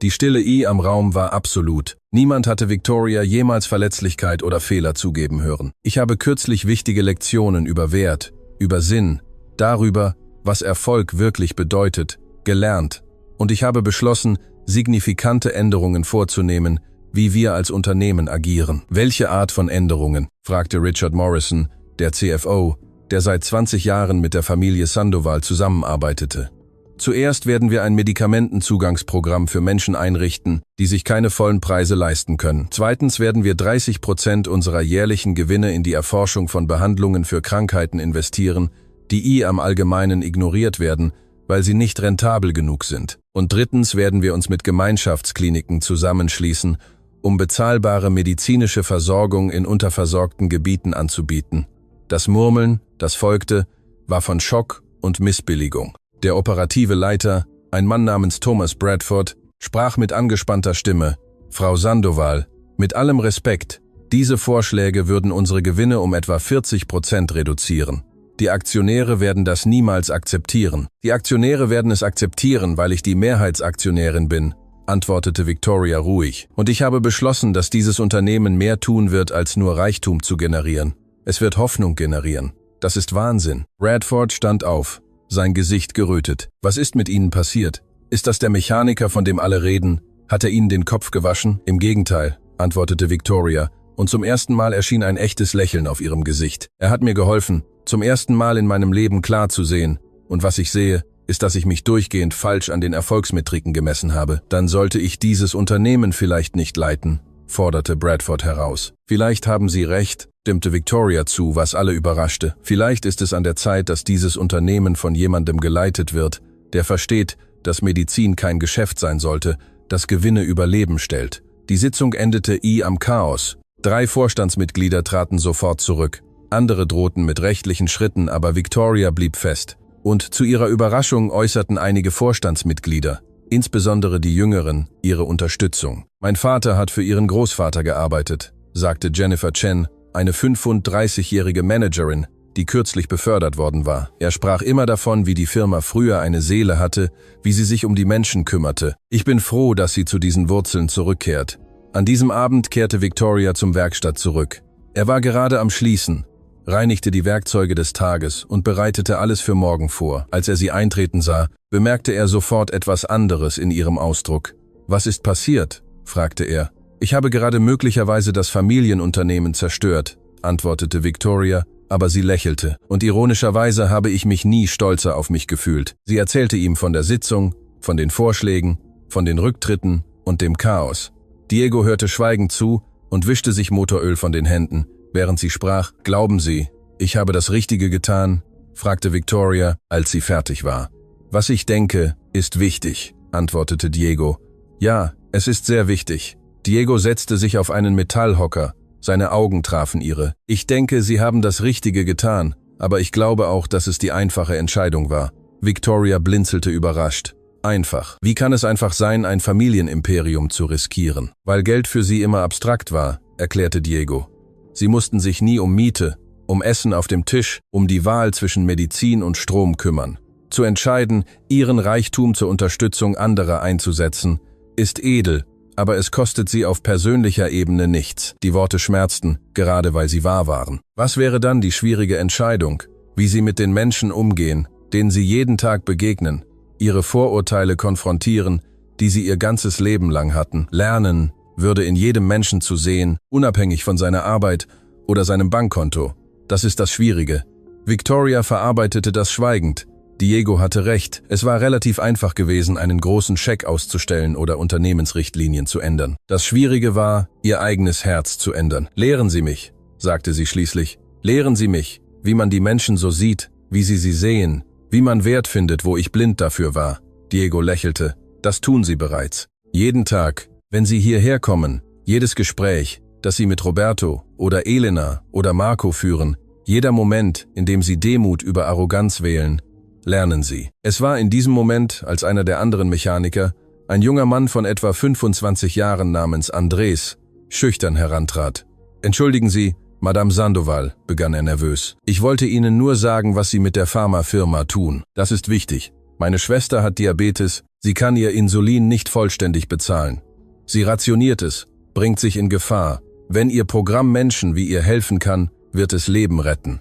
Die Stille am Raum war absolut. Niemand hatte Victoria jemals Verletzlichkeit oder Fehler zugeben hören. Ich habe kürzlich wichtige Lektionen über Wert, über Sinn, darüber, was Erfolg wirklich bedeutet, gelernt. Und ich habe beschlossen, signifikante Änderungen vorzunehmen, wie wir als Unternehmen agieren. Welche Art von Änderungen? Fragte Richard Morrison, der CFO, der seit 20 Jahren mit der Familie Sandoval zusammenarbeitete. Zuerst werden wir ein Medikamentenzugangsprogramm für Menschen einrichten, die sich keine vollen Preise leisten können. Zweitens werden wir 30% unserer jährlichen Gewinne in die Erforschung von Behandlungen für Krankheiten investieren, die am Allgemeinen ignoriert werden, weil sie nicht rentabel genug sind. Und drittens werden wir uns mit Gemeinschaftskliniken zusammenschließen, um bezahlbare medizinische Versorgung in unterversorgten Gebieten anzubieten. Das Murmeln, das folgte, war von Schock und Missbilligung. Der operative Leiter, ein Mann namens Thomas Bradford, sprach mit angespannter Stimme: Frau Sandoval, mit allem Respekt, diese Vorschläge würden unsere Gewinne um etwa 40% reduzieren. Die Aktionäre werden das niemals akzeptieren. Die Aktionäre werden es akzeptieren, weil ich die Mehrheitsaktionärin bin, antwortete Victoria ruhig. Und ich habe beschlossen, dass dieses Unternehmen mehr tun wird, als nur Reichtum zu generieren. Es wird Hoffnung generieren. Das ist Wahnsinn. Bradford stand auf, sein Gesicht gerötet. Was ist mit Ihnen passiert? Ist das der Mechaniker, von dem alle reden? Hat er Ihnen den Kopf gewaschen? Im Gegenteil, antwortete Victoria, und zum ersten Mal erschien ein echtes Lächeln auf ihrem Gesicht. Er hat mir geholfen, zum ersten Mal in meinem Leben klar zu sehen. Und was ich sehe, ist, dass ich mich durchgehend falsch an den Erfolgsmetriken gemessen habe. Dann sollte ich dieses Unternehmen vielleicht nicht leiten, forderte Bradford heraus. Vielleicht haben Sie recht, stimmte Victoria zu, was alle überraschte. Vielleicht ist es an der Zeit, dass dieses Unternehmen von jemandem geleitet wird, der versteht, dass Medizin kein Geschäft sein sollte, das Gewinne über Leben stellt. Die Sitzung endete am Chaos. 3 Vorstandsmitglieder traten sofort zurück. Andere drohten mit rechtlichen Schritten, aber Victoria blieb fest. Und zu ihrer Überraschung äußerten einige Vorstandsmitglieder, insbesondere die Jüngeren, ihre Unterstützung. Mein Vater hat für ihren Großvater gearbeitet, sagte Jennifer Chen, eine 35-jährige Managerin, die kürzlich befördert worden war. Er sprach immer davon, wie die Firma früher eine Seele hatte, wie sie sich um die Menschen kümmerte. Ich bin froh, dass sie zu diesen Wurzeln zurückkehrt. An diesem Abend kehrte Victoria zum Werkstatt zurück. Er war gerade am Schließen, reinigte die Werkzeuge des Tages und bereitete alles für morgen vor. Als er sie eintreten sah, bemerkte er sofort etwas anderes in ihrem Ausdruck. »Was ist passiert?« fragte er. »Ich habe gerade möglicherweise das Familienunternehmen zerstört«, antwortete Victoria, aber sie lächelte, und ironischerweise habe ich mich nie stolzer auf mich gefühlt. Sie erzählte ihm von der Sitzung, von den Vorschlägen, von den Rücktritten und dem Chaos. Diego hörte schweigend zu und wischte sich Motoröl von den Händen, während sie sprach. »Glauben Sie, ich habe das Richtige getan?« fragte Victoria, als sie fertig war. »Was ich denke, ist wichtig«, antwortete Diego. »Ja, es ist sehr wichtig.« Diego setzte sich auf einen Metallhocker. Seine Augen trafen ihre. »Ich denke, Sie haben das Richtige getan, aber ich glaube auch, dass es die einfache Entscheidung war.« Victoria blinzelte überrascht. »Einfach. Wie kann es einfach sein, ein Familienimperium zu riskieren?« »Weil Geld für sie immer abstrakt war«, erklärte Diego. »Sie mussten sich nie um Miete, um Essen auf dem Tisch, um die Wahl zwischen Medizin und Strom kümmern. Zu entscheiden, ihren Reichtum zur Unterstützung anderer einzusetzen, ist edel, aber es kostet sie auf persönlicher Ebene nichts.« Die Worte schmerzten, gerade weil sie wahr waren. Was wäre dann die schwierige Entscheidung? Wie sie mit den Menschen umgehen, denen sie jeden Tag begegnen, ihre Vorurteile konfrontieren, die sie ihr ganzes Leben lang hatten. Lernen, Würde in jedem Menschen zu sehen, unabhängig von seiner Arbeit oder seinem Bankkonto. Das ist das Schwierige. Victoria verarbeitete das schweigend. Diego hatte recht, es war relativ einfach gewesen, einen großen Scheck auszustellen oder Unternehmensrichtlinien zu ändern. Das Schwierige war, ihr eigenes Herz zu ändern. »Lehren Sie mich«, sagte sie schließlich. »Lehren Sie mich, wie man die Menschen so sieht, wie sie sehen, wie man Wert findet, wo ich blind dafür war.« Diego lächelte. »Das tun Sie bereits. Jeden Tag, wenn Sie hierher kommen, jedes Gespräch, das Sie mit Roberto oder Elena oder Marco führen, jeder Moment, in dem Sie Demut über Arroganz wählen, lernen Sie.« Es war in diesem Moment, als einer der anderen Mechaniker, ein junger Mann von etwa 25 Jahren namens Andrés, schüchtern herantrat. »Entschuldigen Sie, Madame Sandoval«, begann er nervös. »Ich wollte Ihnen nur sagen, was Sie mit der Pharmafirma tun. Das ist wichtig. Meine Schwester hat Diabetes, sie kann ihr Insulin nicht vollständig bezahlen. Sie rationiert es, bringt sich in Gefahr. Wenn Ihr Programm Menschen wie ihr helfen kann, wird es Leben retten.«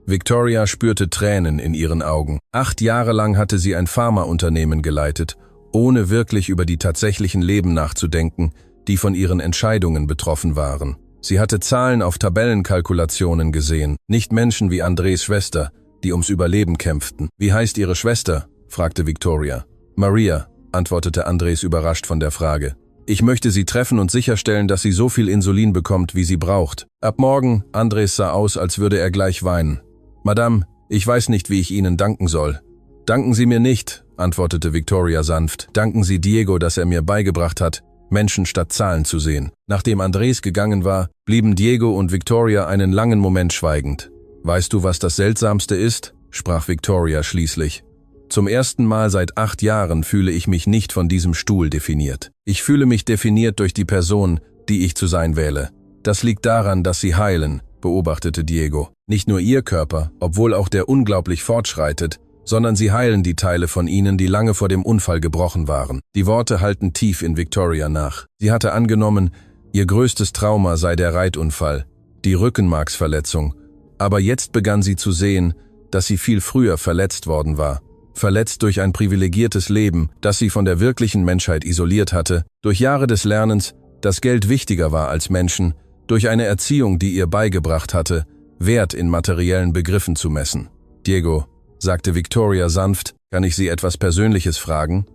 Victoria spürte Tränen in ihren Augen. 8 Jahre lang hatte sie ein Pharmaunternehmen geleitet, ohne wirklich über die tatsächlichen Leben nachzudenken, die von ihren Entscheidungen betroffen waren. Sie hatte Zahlen auf Tabellenkalkulationen gesehen, nicht Menschen wie Andrés Schwester, die ums Überleben kämpften. »Wie heißt Ihre Schwester?« fragte Victoria. »Maria«, antwortete Andrés überrascht von der Frage. »Ich möchte sie treffen und sicherstellen, dass sie so viel Insulin bekommt, wie sie braucht. Ab morgen«, Andrés sah aus, als würde er gleich weinen. »Madame, ich weiß nicht, wie ich Ihnen danken soll.« »Danken Sie mir nicht«, antwortete Victoria sanft. »Danken Sie Diego, dass er mir beigebracht hat, Menschen statt Zahlen zu sehen.« Nachdem Andrés gegangen war, blieben Diego und Victoria einen langen Moment schweigend. »Weißt du, was das Seltsamste ist?«, sprach Victoria schließlich. »Zum ersten Mal seit 8 Jahren fühle ich mich nicht von diesem Stuhl definiert. Ich fühle mich definiert durch die Person, die ich zu sein wähle. Das liegt daran, dass sie heilen«, beobachtete Diego. »Nicht nur ihr Körper, obwohl auch der unglaublich fortschreitet, sondern sie heilen die Teile von ihnen, die lange vor dem Unfall gebrochen waren.« Die Worte hallten tief in Victoria nach. Sie hatte angenommen, ihr größtes Trauma sei der Reitunfall, die Rückenmarksverletzung. Aber jetzt begann sie zu sehen, dass sie viel früher verletzt worden war. verletzt durch ein privilegiertes Leben, das sie von der wirklichen Menschheit isoliert hatte, durch Jahre des Lernens, dass Geld wichtiger war als Menschen, durch eine Erziehung, die ihr beigebracht hatte, Wert in materiellen Begriffen zu messen. »Diego«, sagte Victoria sanft, »kann ich Sie etwas Persönliches fragen?«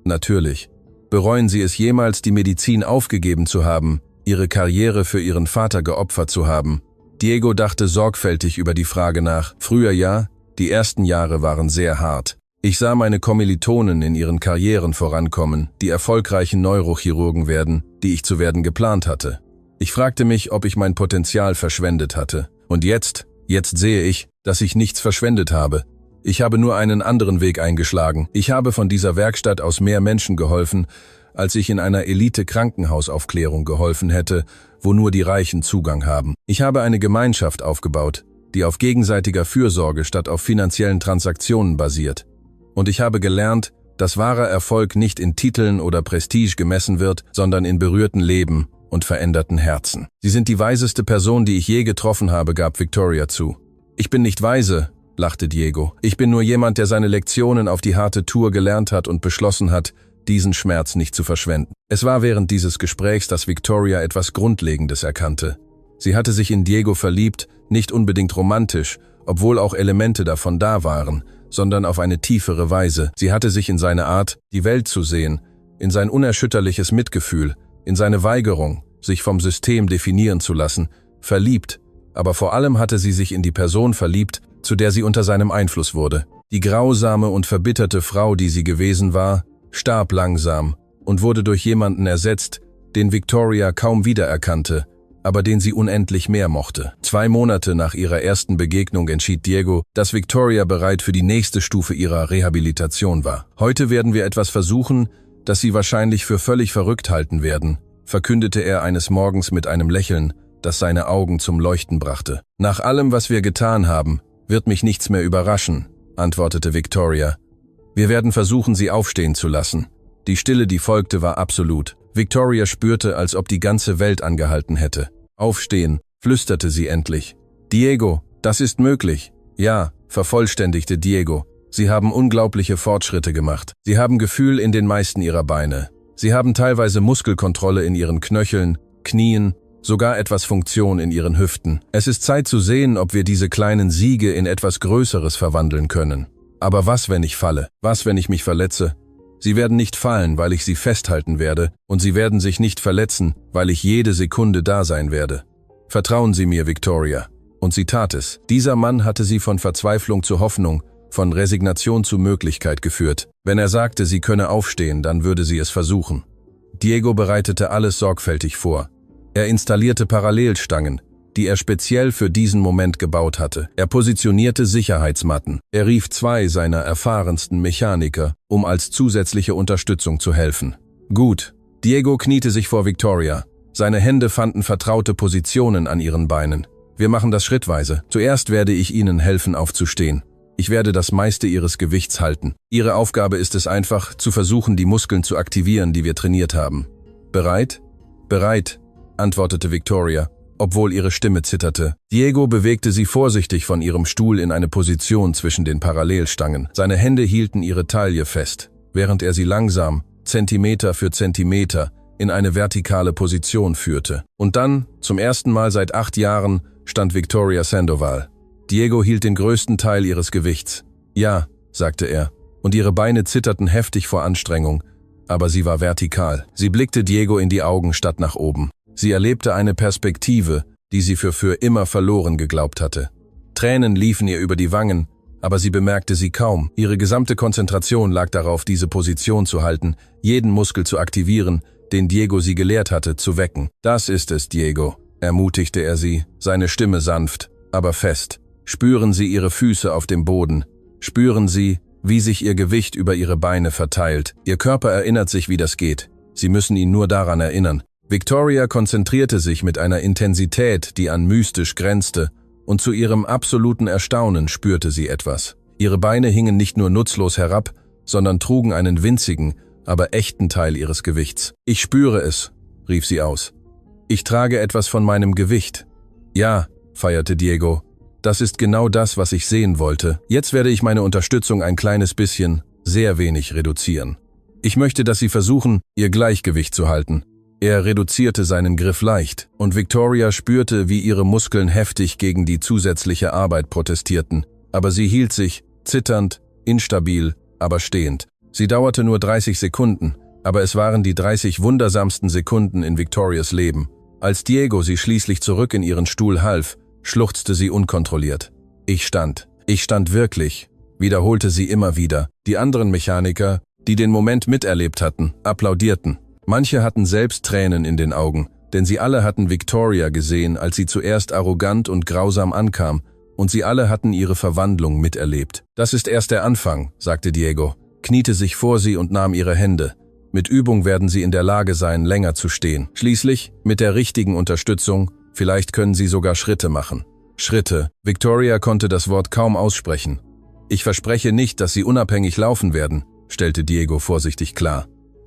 »Natürlich. Bereuen Sie es jemals, die Medizin aufgegeben zu haben, Ihre Karriere für Ihren Vater geopfert zu haben?« Diego dachte sorgfältig über die Frage nach. »Früher ja, die ersten Jahre waren sehr hart. Ich sah meine Kommilitonen in ihren Karrieren vorankommen, die erfolgreichen Neurochirurgen werden, die ich zu werden geplant hatte. Ich fragte mich, ob ich mein Potenzial verschwendet hatte. Und jetzt sehe ich, dass ich nichts verschwendet habe. Ich habe nur einen anderen Weg eingeschlagen. Ich habe von dieser Werkstatt aus mehr Menschen geholfen, als ich in einer Elite-Krankenhausaufklärung geholfen hätte, wo nur die Reichen Zugang haben. Ich habe eine Gemeinschaft aufgebaut, die auf gegenseitiger Fürsorge statt auf finanziellen Transaktionen basiert. Und ich habe gelernt, dass wahrer Erfolg nicht in Titeln oder Prestige gemessen wird, sondern in berührten Leben und veränderten Herzen. Sie sind die weiseste Person, die ich je getroffen habe, gab Victoria zu. Ich bin nicht weise, lachte Diego. Ich bin nur jemand, der seine Lektionen auf die harte Tour gelernt hat und beschlossen hat, diesen Schmerz nicht zu verschwenden. Es war während dieses Gesprächs, dass Victoria etwas Grundlegendes erkannte. Sie hatte sich in Diego verliebt, nicht unbedingt romantisch, obwohl auch Elemente davon da waren, sondern auf eine tiefere Weise. Sie hatte sich in seine Art, die Welt zu sehen, in sein unerschütterliches Mitgefühl, in seine Weigerung, sich vom System definieren zu lassen, verliebt, aber vor allem hatte sie sich in die Person verliebt, zu der sie unter seinem Einfluss wurde. Die grausame und verbitterte Frau, die sie gewesen war, starb langsam und wurde durch jemanden ersetzt, den Victoria kaum wiedererkannte, aber den sie unendlich mehr mochte. 2 Monate nach ihrer ersten Begegnung entschied Diego, dass Victoria bereit für die nächste Stufe ihrer Rehabilitation war. »Heute werden wir etwas versuchen, das Sie wahrscheinlich für völlig verrückt halten werden«, verkündete er eines Morgens mit einem Lächeln, das seine Augen zum Leuchten brachte. »Nach allem, was wir getan haben, wird mich nichts mehr überraschen«, antwortete Victoria. »Wir werden versuchen, Sie aufstehen zu lassen.« Die Stille, die folgte, war absolut. Victoria spürte, als ob die ganze Welt angehalten hätte. »Aufstehen«, flüsterte sie endlich. »Diego, das ist möglich.« »Ja«, vervollständigte Diego. »Sie haben unglaubliche Fortschritte gemacht. Sie haben Gefühl in den meisten Ihrer Beine. Sie haben teilweise Muskelkontrolle in Ihren Knöcheln, Knien, sogar etwas Funktion in Ihren Hüften. Es ist Zeit zu sehen, ob wir diese kleinen Siege in etwas Größeres verwandeln können. Aber was, wenn ich falle? Was, wenn ich mich verletze? Sie werden nicht fallen, weil ich Sie festhalten werde, und Sie werden sich nicht verletzen, weil ich jede Sekunde da sein werde. Vertrauen Sie mir, Victoria.« Und sie tat es. Dieser Mann hatte sie von Verzweiflung zu Hoffnung, von Resignation zu Möglichkeit geführt. Wenn er sagte, sie könne aufstehen, dann würde sie es versuchen. Diego bereitete alles sorgfältig vor. Er installierte Parallelstangen, die er speziell für diesen Moment gebaut hatte. Er positionierte Sicherheitsmatten. Er rief 2 seiner erfahrensten Mechaniker, um als zusätzliche Unterstützung zu helfen. Gut. Diego kniete sich vor Victoria. Seine Hände fanden vertraute Positionen an ihren Beinen. Wir machen das schrittweise. Zuerst werde ich Ihnen helfen, aufzustehen. Ich werde das meiste Ihres Gewichts halten. Ihre Aufgabe ist es einfach, zu versuchen, die Muskeln zu aktivieren, die wir trainiert haben. Bereit? Bereit, antwortete Victoria, obwohl ihre Stimme zitterte. Diego bewegte sie vorsichtig von ihrem Stuhl in eine Position zwischen den Parallelstangen. Seine Hände hielten ihre Taille fest, während er sie langsam, Zentimeter für Zentimeter, in eine vertikale Position führte. Und dann, zum ersten Mal seit 8 Jahren, stand Victoria Sandoval. Diego hielt den größten Teil ihres Gewichts. »Ja«, sagte er, und ihre Beine zitterten heftig vor Anstrengung, aber sie war vertikal. Sie blickte Diego in die Augen statt nach oben. Sie erlebte eine Perspektive, die sie für immer verloren geglaubt hatte. Tränen liefen ihr über die Wangen, aber sie bemerkte sie kaum. Ihre gesamte Konzentration lag darauf, diese Position zu halten, jeden Muskel zu aktivieren, den Diego sie gelehrt hatte, zu wecken. »Das ist es, Diego«, ermutigte er sie, seine Stimme sanft, aber fest. »Spüren Sie Ihre Füße auf dem Boden. Spüren Sie, wie sich Ihr Gewicht über Ihre Beine verteilt. Ihr Körper erinnert sich, wie das geht. Sie müssen ihn nur daran erinnern.« Victoria konzentrierte sich mit einer Intensität, die an mystisch grenzte, und zu ihrem absoluten Erstaunen spürte sie etwas. Ihre Beine hingen nicht nur nutzlos herab, sondern trugen einen winzigen, aber echten Teil ihres Gewichts. »Ich spüre es«, rief sie aus. »Ich trage etwas von meinem Gewicht.« »Ja«, feierte Diego. Das ist genau das, was ich sehen wollte. Jetzt werde ich meine Unterstützung ein kleines bisschen, sehr wenig reduzieren. Ich möchte, dass Sie versuchen, Ihr Gleichgewicht zu halten. Er reduzierte seinen Griff leicht, und Victoria spürte, wie ihre Muskeln heftig gegen die zusätzliche Arbeit protestierten. Aber sie hielt sich, zitternd, instabil, aber stehend. Sie dauerte nur 30 Sekunden, aber es waren die 30 wundersamsten Sekunden in Victorias Leben. Als Diego sie schließlich zurück in ihren Stuhl half, schluchzte sie unkontrolliert. Ich stand wirklich, wiederholte sie immer wieder. Die anderen Mechaniker, die den Moment miterlebt hatten, applaudierten. Manche hatten selbst Tränen in den Augen, denn sie alle hatten Victoria gesehen, als sie zuerst arrogant und grausam ankam, und sie alle hatten ihre Verwandlung miterlebt. Das ist erst der Anfang, sagte Diego, kniete sich vor sie und nahm ihre Hände. Mit Übung werden sie in der Lage sein, länger zu stehen. Schließlich, mit der richtigen Unterstützung, vielleicht können sie sogar Schritte machen. Schritte. Victoria konnte das Wort kaum aussprechen. Ich verspreche nicht, dass sie unabhängig laufen werden, stellte Diego vorsichtig klar.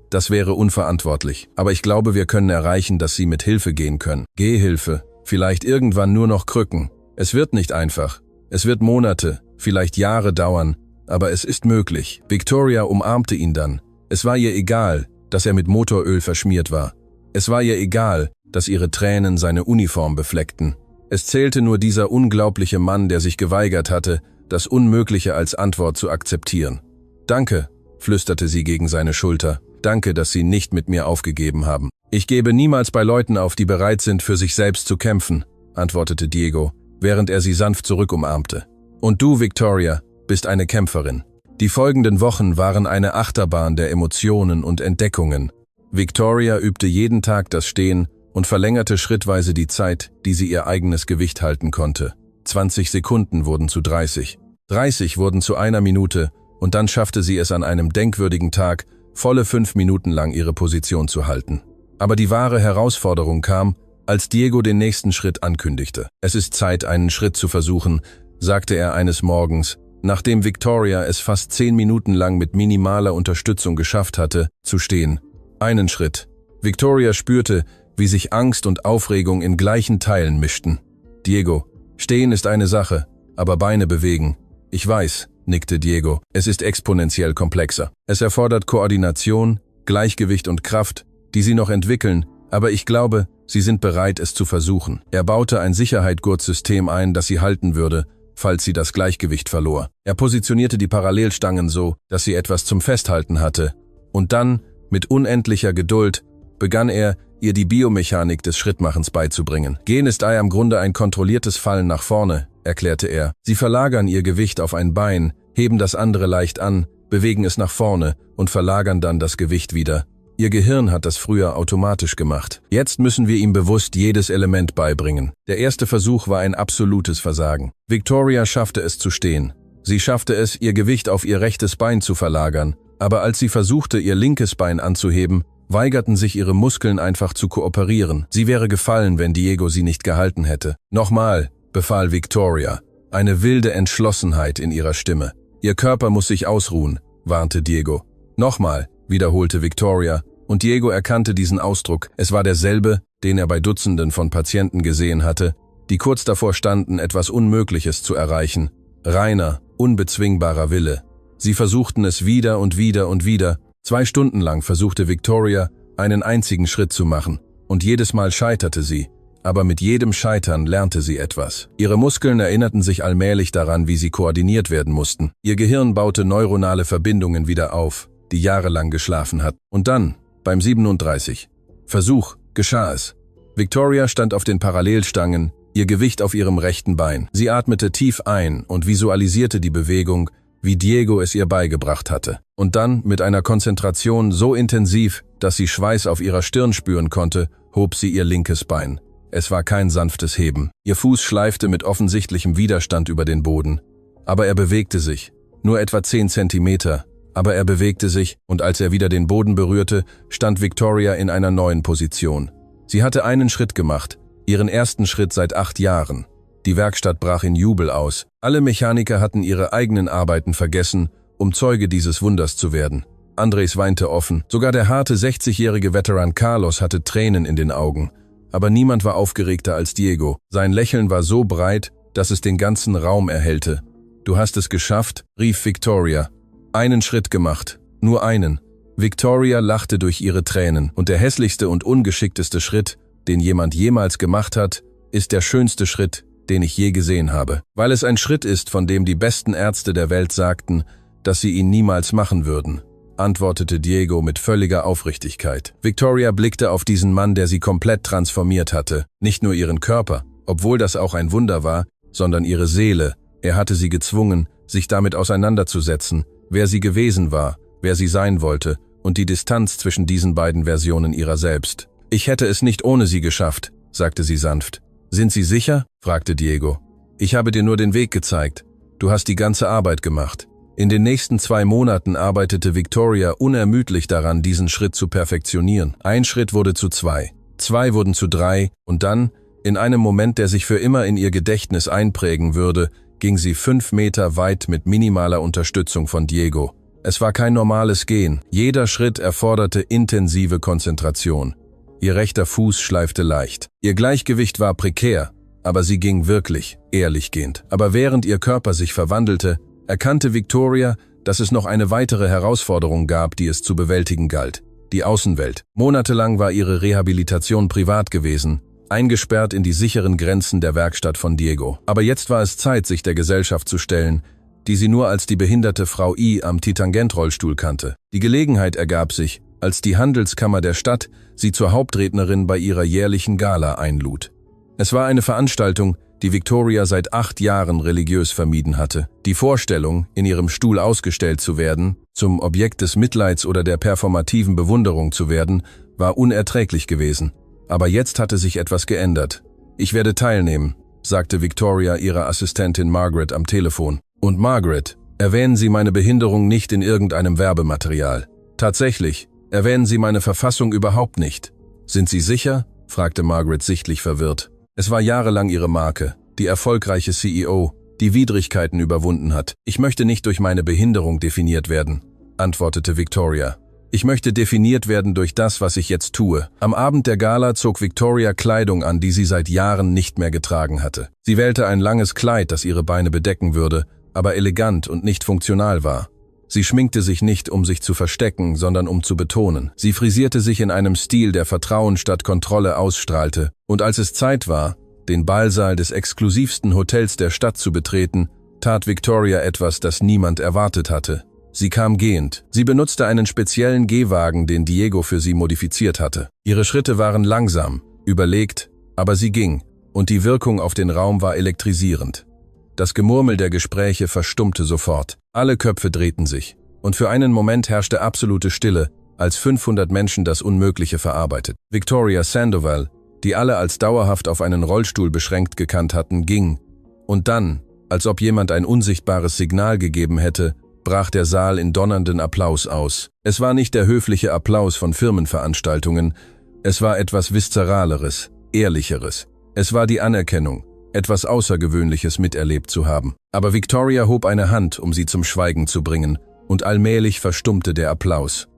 Das wäre unverantwortlich, aber ich glaube, wir können erreichen, dass sie mit Hilfe gehen können. Gehhilfe, vielleicht irgendwann nur noch Krücken. Es wird nicht einfach. Es wird Monate, vielleicht Jahre dauern, aber es ist möglich. Victoria umarmte ihn dann. Es war ihr egal, dass er mit Motoröl verschmiert war. Es war ihr egal, dass ihre Tränen seine Uniform befleckten. Es zählte nur dieser unglaubliche Mann, der sich geweigert hatte, das Unmögliche als Antwort zu akzeptieren. »Danke«, flüsterte sie gegen seine Schulter. »Danke, dass Sie nicht mit mir aufgegeben haben. Ich gebe niemals bei Leuten auf, die bereit sind, für sich selbst zu kämpfen«, antwortete Diego, während er sie sanft zurückumarmte. »Und du, Victoria, bist eine Kämpferin.« Die folgenden Wochen waren eine Achterbahn der Emotionen und Entdeckungen. Victoria übte jeden Tag das Stehen und verlängerte schrittweise die Zeit, die sie ihr eigenes Gewicht halten konnte. 20 Sekunden wurden zu 30. 30 wurden zu 1 Minute und dann schaffte sie es an einem denkwürdigen Tag, volle 5 Minuten lang ihre Position zu halten. Aber die wahre Herausforderung kam, als Diego den nächsten Schritt ankündigte. »Es ist Zeit, einen Schritt zu versuchen«, sagte er eines Morgens, nachdem Victoria es fast 10 Minuten lang mit minimaler Unterstützung geschafft hatte, zu stehen. Einen Schritt. Victoria spürte, wie sich Angst und Aufregung in gleichen Teilen mischten. »Diego, stehen ist eine Sache, aber Beine bewegen.« »Ich weiß«, nickte Diego, »es ist exponentiell komplexer. Es erfordert Koordination, Gleichgewicht und Kraft, die Sie noch entwickeln, aber ich glaube, Sie sind bereit, es zu versuchen.« Er baute ein Sicherheitsgurtsystem ein, das sie halten würde, falls sie das Gleichgewicht verlor. Er positionierte die Parallelstangen so, dass sie etwas zum Festhalten hatte. Und dann, mit unendlicher Geduld, begann er, ihr die Biomechanik des Schrittmachens beizubringen. »Gehen ist im Grunde ein kontrolliertes Fallen nach vorne«, erklärte er. Sie verlagern ihr Gewicht auf ein Bein, heben das andere leicht an, bewegen es nach vorne und verlagern dann das Gewicht wieder. Ihr Gehirn hat das früher automatisch gemacht. Jetzt müssen wir ihm bewusst jedes Element beibringen. Der erste Versuch war ein absolutes Versagen. Victoria schaffte es zu stehen. Sie schaffte es, ihr Gewicht auf ihr rechtes Bein zu verlagern, aber als sie versuchte, ihr linkes Bein anzuheben, weigerten sich ihre Muskeln einfach zu kooperieren. Sie wäre gefallen, wenn Diego sie nicht gehalten hätte. »Nochmal«, befahl Victoria, eine wilde Entschlossenheit in ihrer Stimme. »Ihr Körper muss sich ausruhen«, warnte Diego. »Nochmal«, wiederholte Victoria, und Diego erkannte diesen Ausdruck. Es war derselbe, den er bei Dutzenden von Patienten gesehen hatte, die kurz davor standen, etwas Unmögliches zu erreichen. Reiner, unbezwingbarer Wille. Sie versuchten es wieder und wieder und wieder. 2 Stunden lang versuchte Victoria, einen einzigen Schritt zu machen, und jedes Mal scheiterte sie. Aber mit jedem Scheitern lernte sie etwas. Ihre Muskeln erinnerten sich allmählich daran, wie sie koordiniert werden mussten. Ihr Gehirn baute neuronale Verbindungen wieder auf, die jahrelang geschlafen hatten. Und dann, beim 37. Versuch, geschah es. Victoria stand auf den Parallelstangen, ihr Gewicht auf ihrem rechten Bein. Sie atmete tief ein und visualisierte die Bewegung, wie Diego es ihr beigebracht hatte. Und dann, mit einer Konzentration so intensiv, dass sie Schweiß auf ihrer Stirn spüren konnte, hob sie ihr linkes Bein. Es war kein sanftes Heben. Ihr Fuß schleifte mit offensichtlichem Widerstand über den Boden. Aber er bewegte sich. Nur etwa 10 Zentimeter. Aber er bewegte sich, und als er wieder den Boden berührte, stand Victoria in einer neuen Position. Sie hatte einen Schritt gemacht, ihren ersten Schritt seit 8 Jahren. Die Werkstatt brach in Jubel aus. Alle Mechaniker hatten ihre eigenen Arbeiten vergessen, um Zeuge dieses Wunders zu werden. Andres weinte offen. Sogar der harte 60-jährige Veteran Carlos hatte Tränen in den Augen. Aber niemand war aufgeregter als Diego. Sein Lächeln war so breit, dass es den ganzen Raum erhellte. »Du hast es geschafft«, rief Victoria. »Einen Schritt gemacht, nur einen.« Victoria lachte durch ihre Tränen, und der hässlichste und ungeschickteste Schritt, den jemand jemals gemacht hat, ist der schönste Schritt, den ich je gesehen habe. Weil es ein Schritt ist, von dem die besten Ärzte der Welt sagten, dass sie ihn niemals machen würden, antwortete Diego mit völliger Aufrichtigkeit. Victoria blickte auf diesen Mann, der sie komplett transformiert hatte. Nicht nur ihren Körper, obwohl das auch ein Wunder war, sondern ihre Seele. Er hatte sie gezwungen, sich damit auseinanderzusetzen, wer sie gewesen war, wer sie sein wollte und die Distanz zwischen diesen beiden Versionen ihrer selbst. »Ich hätte es nicht ohne sie geschafft«, sagte sie sanft. »Sind Sie sicher?« fragte Diego. »Ich habe dir nur den Weg gezeigt. Du hast die ganze Arbeit gemacht.« In den nächsten 2 Monaten arbeitete Victoria unermüdlich daran, diesen Schritt zu perfektionieren. Ein Schritt wurde zu 2, 2 wurden zu 3 und dann, in einem Moment, der sich für immer in ihr Gedächtnis einprägen würde, ging sie 5 Meter weit mit minimaler Unterstützung von Diego. Es war kein normales Gehen. Jeder Schritt erforderte intensive Konzentration. Ihr rechter Fuß schleifte leicht. Ihr Gleichgewicht war prekär, aber sie ging wirklich, ehrlich gehend. Aber während ihr Körper sich verwandelte, erkannte Victoria, dass es noch eine weitere Herausforderung gab, die es zu bewältigen galt. Die Außenwelt. Monatelang war ihre Rehabilitation privat gewesen, eingesperrt in die sicheren Grenzen der Werkstatt von Diego. Aber jetzt war es Zeit, sich der Gesellschaft zu stellen, die sie nur als die behinderte Frau I am Titangentrollstuhl kannte. Die Gelegenheit ergab sich, als die Handelskammer der Stadt sie zur Hauptrednerin bei ihrer jährlichen Gala einlud. Es war eine Veranstaltung, die Victoria seit 8 Jahren religiös vermieden hatte. Die Vorstellung, in ihrem Stuhl ausgestellt zu werden, zum Objekt des Mitleids oder der performativen Bewunderung zu werden, war unerträglich gewesen. Aber jetzt hatte sich etwas geändert. »Ich werde teilnehmen«, sagte Victoria ihrer Assistentin Margaret am Telefon. »Und Margaret, erwähnen Sie meine Behinderung nicht in irgendeinem Werbematerial. Tatsächlich, erwähnen Sie meine Verfassung überhaupt nicht.« »Sind Sie sicher?« fragte Margaret sichtlich verwirrt. Es war jahrelang ihre Marke, die erfolgreiche CEO, die Widrigkeiten überwunden hat. »Ich möchte nicht durch meine Behinderung definiert werden«, antwortete Victoria. »Ich möchte definiert werden durch das, was ich jetzt tue.« Am Abend der Gala zog Victoria Kleidung an, die sie seit Jahren nicht mehr getragen hatte. Sie wählte ein langes Kleid, das ihre Beine bedecken würde, aber elegant und nicht funktional war. Sie schminkte sich nicht, um sich zu verstecken, sondern um zu betonen. Sie frisierte sich in einem Stil, der Vertrauen statt Kontrolle ausstrahlte. Und als es Zeit war, den Ballsaal des exklusivsten Hotels der Stadt zu betreten, tat Victoria etwas, das niemand erwartet hatte. Sie kam gehend. Sie benutzte einen speziellen Gehwagen, den Diego für sie modifiziert hatte. Ihre Schritte waren langsam, überlegt, aber sie ging, und die Wirkung auf den Raum war elektrisierend. Das Gemurmel der Gespräche verstummte sofort. Alle Köpfe drehten sich. Und für einen Moment herrschte absolute Stille, als 500 Menschen das Unmögliche verarbeitet. Victoria Sandoval, die alle als dauerhaft auf einen Rollstuhl beschränkt gekannt hatten, ging. Und dann, als ob jemand ein unsichtbares Signal gegeben hätte, brach der Saal in donnernden Applaus aus. Es war nicht der höfliche Applaus von Firmenveranstaltungen, es war etwas Viszeraleres, Ehrlicheres. Es war die Anerkennung, etwas Außergewöhnliches miterlebt zu haben. Aber Victoria hob eine Hand, um sie zum Schweigen zu bringen, und allmählich verstummte der Applaus.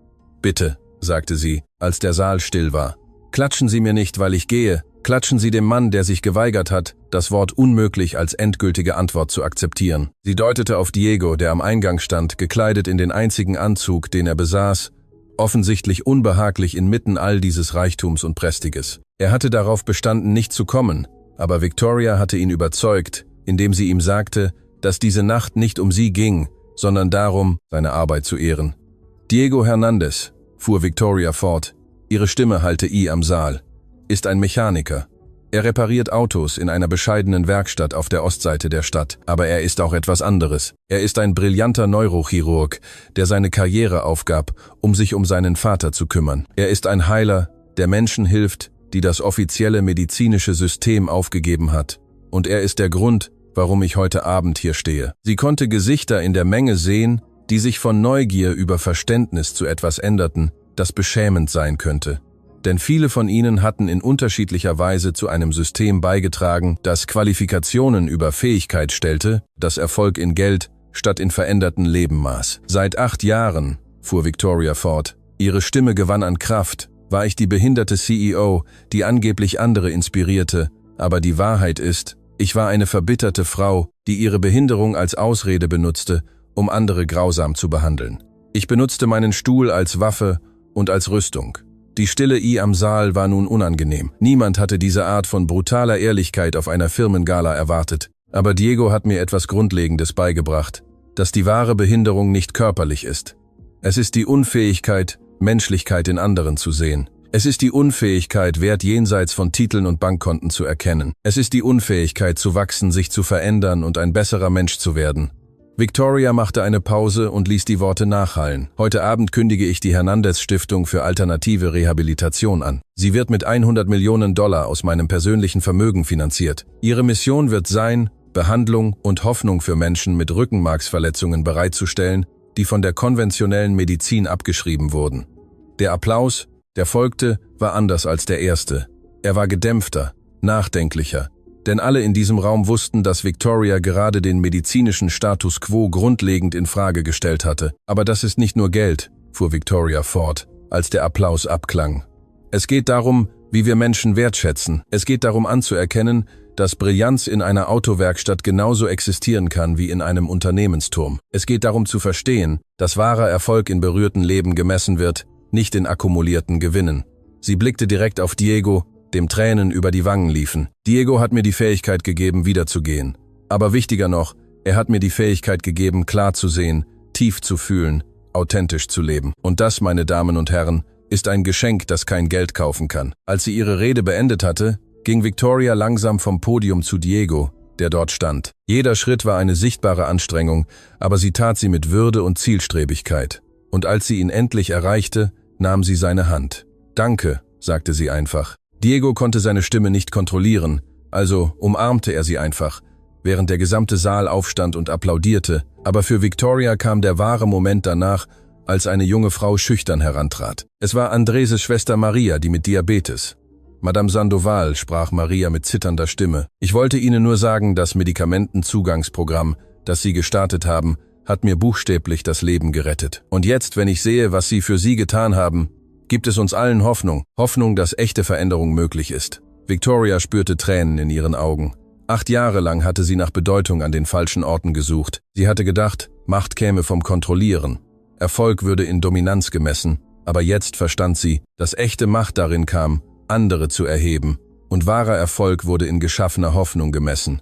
»Bitte«, sagte sie, als der Saal still war. »Klatschen Sie mir nicht, weil ich gehe. Klatschen Sie dem Mann, der sich geweigert hat, das Wort unmöglich als endgültige Antwort zu akzeptieren.« Sie deutete auf Diego, der am Eingang stand, gekleidet in den einzigen Anzug, den er besaß, offensichtlich unbehaglich inmitten all dieses Reichtums und Prästiges. Er hatte darauf bestanden, nicht zu kommen, aber Victoria hatte ihn überzeugt, indem sie ihm sagte, dass diese Nacht nicht um sie ging, sondern darum, seine Arbeit zu ehren. »Diego Hernandez«, fuhr Victoria fort, ihre Stimme hallte am Saal, »ist ein Mechaniker. Er repariert Autos in einer bescheidenen Werkstatt auf der Ostseite der Stadt, aber er ist auch etwas anderes. Er ist ein brillanter Neurochirurg, der seine Karriere aufgab, um sich um seinen Vater zu kümmern. Er ist ein Heiler, der Menschen hilft, die das offizielle medizinische System aufgegeben hat. Und er ist der Grund, warum ich heute Abend hier stehe.« Sie konnte Gesichter in der Menge sehen, die sich von Neugier über Verständnis zu etwas änderten, das beschämend sein könnte. Denn viele von ihnen hatten in unterschiedlicher Weise zu einem System beigetragen, das Qualifikationen über Fähigkeit stellte, das Erfolg in Geld statt in veränderten Leben maß. »Seit 8 Jahren«, fuhr Victoria fort, ihre Stimme gewann an Kraft, »war ich die behinderte CEO, die angeblich andere inspirierte, aber die Wahrheit ist, Ich war eine verbitterte Frau, die ihre Behinderung als Ausrede benutzte, um andere grausam zu behandeln. Ich benutzte meinen Stuhl als Waffe und als Rüstung. Die Stille am Saal war nun unangenehm. Niemand hatte diese Art von brutaler Ehrlichkeit auf einer Firmengala erwartet. Aber Diego hat mir etwas Grundlegendes beigebracht, dass die wahre Behinderung nicht körperlich ist. Es ist die Unfähigkeit, Menschlichkeit in anderen zu sehen. Es ist die Unfähigkeit, Wert jenseits von Titeln und Bankkonten zu erkennen. Es ist die Unfähigkeit zu wachsen, sich zu verändern und ein besserer Mensch zu werden. Victoria machte eine Pause und ließ die Worte nachhallen. Heute Abend kündige ich die Hernandez-Stiftung für alternative Rehabilitation an. Sie wird mit 100 Millionen Dollar aus meinem persönlichen Vermögen finanziert. Ihre Mission wird sein, Behandlung und Hoffnung für Menschen mit Rückenmarksverletzungen bereitzustellen, die von der konventionellen Medizin abgeschrieben wurden. Der Applaus, der folgte, war anders als der erste. Er war gedämpfter, nachdenklicher. Denn alle in diesem Raum wussten, dass Victoria gerade den medizinischen Status quo grundlegend in Frage gestellt hatte. Aber das ist nicht nur Geld, fuhr Victoria fort, als der Applaus abklang. Es geht darum, wie wir Menschen wertschätzen. Es geht darum anzuerkennen, dass Brillanz in einer Autowerkstatt genauso existieren kann wie in einem Unternehmensturm. Es geht darum zu verstehen, dass wahrer Erfolg in berührten Leben gemessen wird, nicht in akkumulierten Gewinnen. Sie blickte direkt auf Diego, dem Tränen über die Wangen liefen. Diego hat mir die Fähigkeit gegeben, wiederzugehen. Aber wichtiger noch, er hat mir die Fähigkeit gegeben, klar zu sehen, tief zu fühlen, authentisch zu leben. Und das, meine Damen und Herren, ist ein Geschenk, das kein Geld kaufen kann. Als sie ihre Rede beendet hatte, ging Victoria langsam vom Podium zu Diego, der dort stand. Jeder Schritt war eine sichtbare Anstrengung, aber sie tat sie mit Würde und Zielstrebigkeit. Und als sie ihn endlich erreichte, nahm sie seine Hand. »Danke«, sagte sie einfach. Diego konnte seine Stimme nicht kontrollieren, also umarmte er sie einfach, während der gesamte Saal aufstand und applaudierte, aber für Victoria kam der wahre Moment danach, als eine junge Frau schüchtern herantrat. Es war Andreses Schwester Maria, die mit Diabetes. »Madame Sandoval«, sprach Maria mit zitternder Stimme, »ich wollte Ihnen nur sagen, das Medikamentenzugangsprogramm, das Sie gestartet haben, hat mir buchstäblich das Leben gerettet. Und jetzt, wenn ich sehe, was Sie für Sie getan haben, gibt es uns allen Hoffnung. Hoffnung, dass echte Veränderung möglich ist.« Victoria spürte Tränen in ihren Augen. 8 Jahre lang hatte sie nach Bedeutung an den falschen Orten gesucht. Sie hatte gedacht, Macht käme vom Kontrollieren. Erfolg würde in Dominanz gemessen. Aber jetzt verstand sie, dass echte Macht darin kam, andere zu erheben. Und wahrer Erfolg wurde in geschaffener Hoffnung gemessen.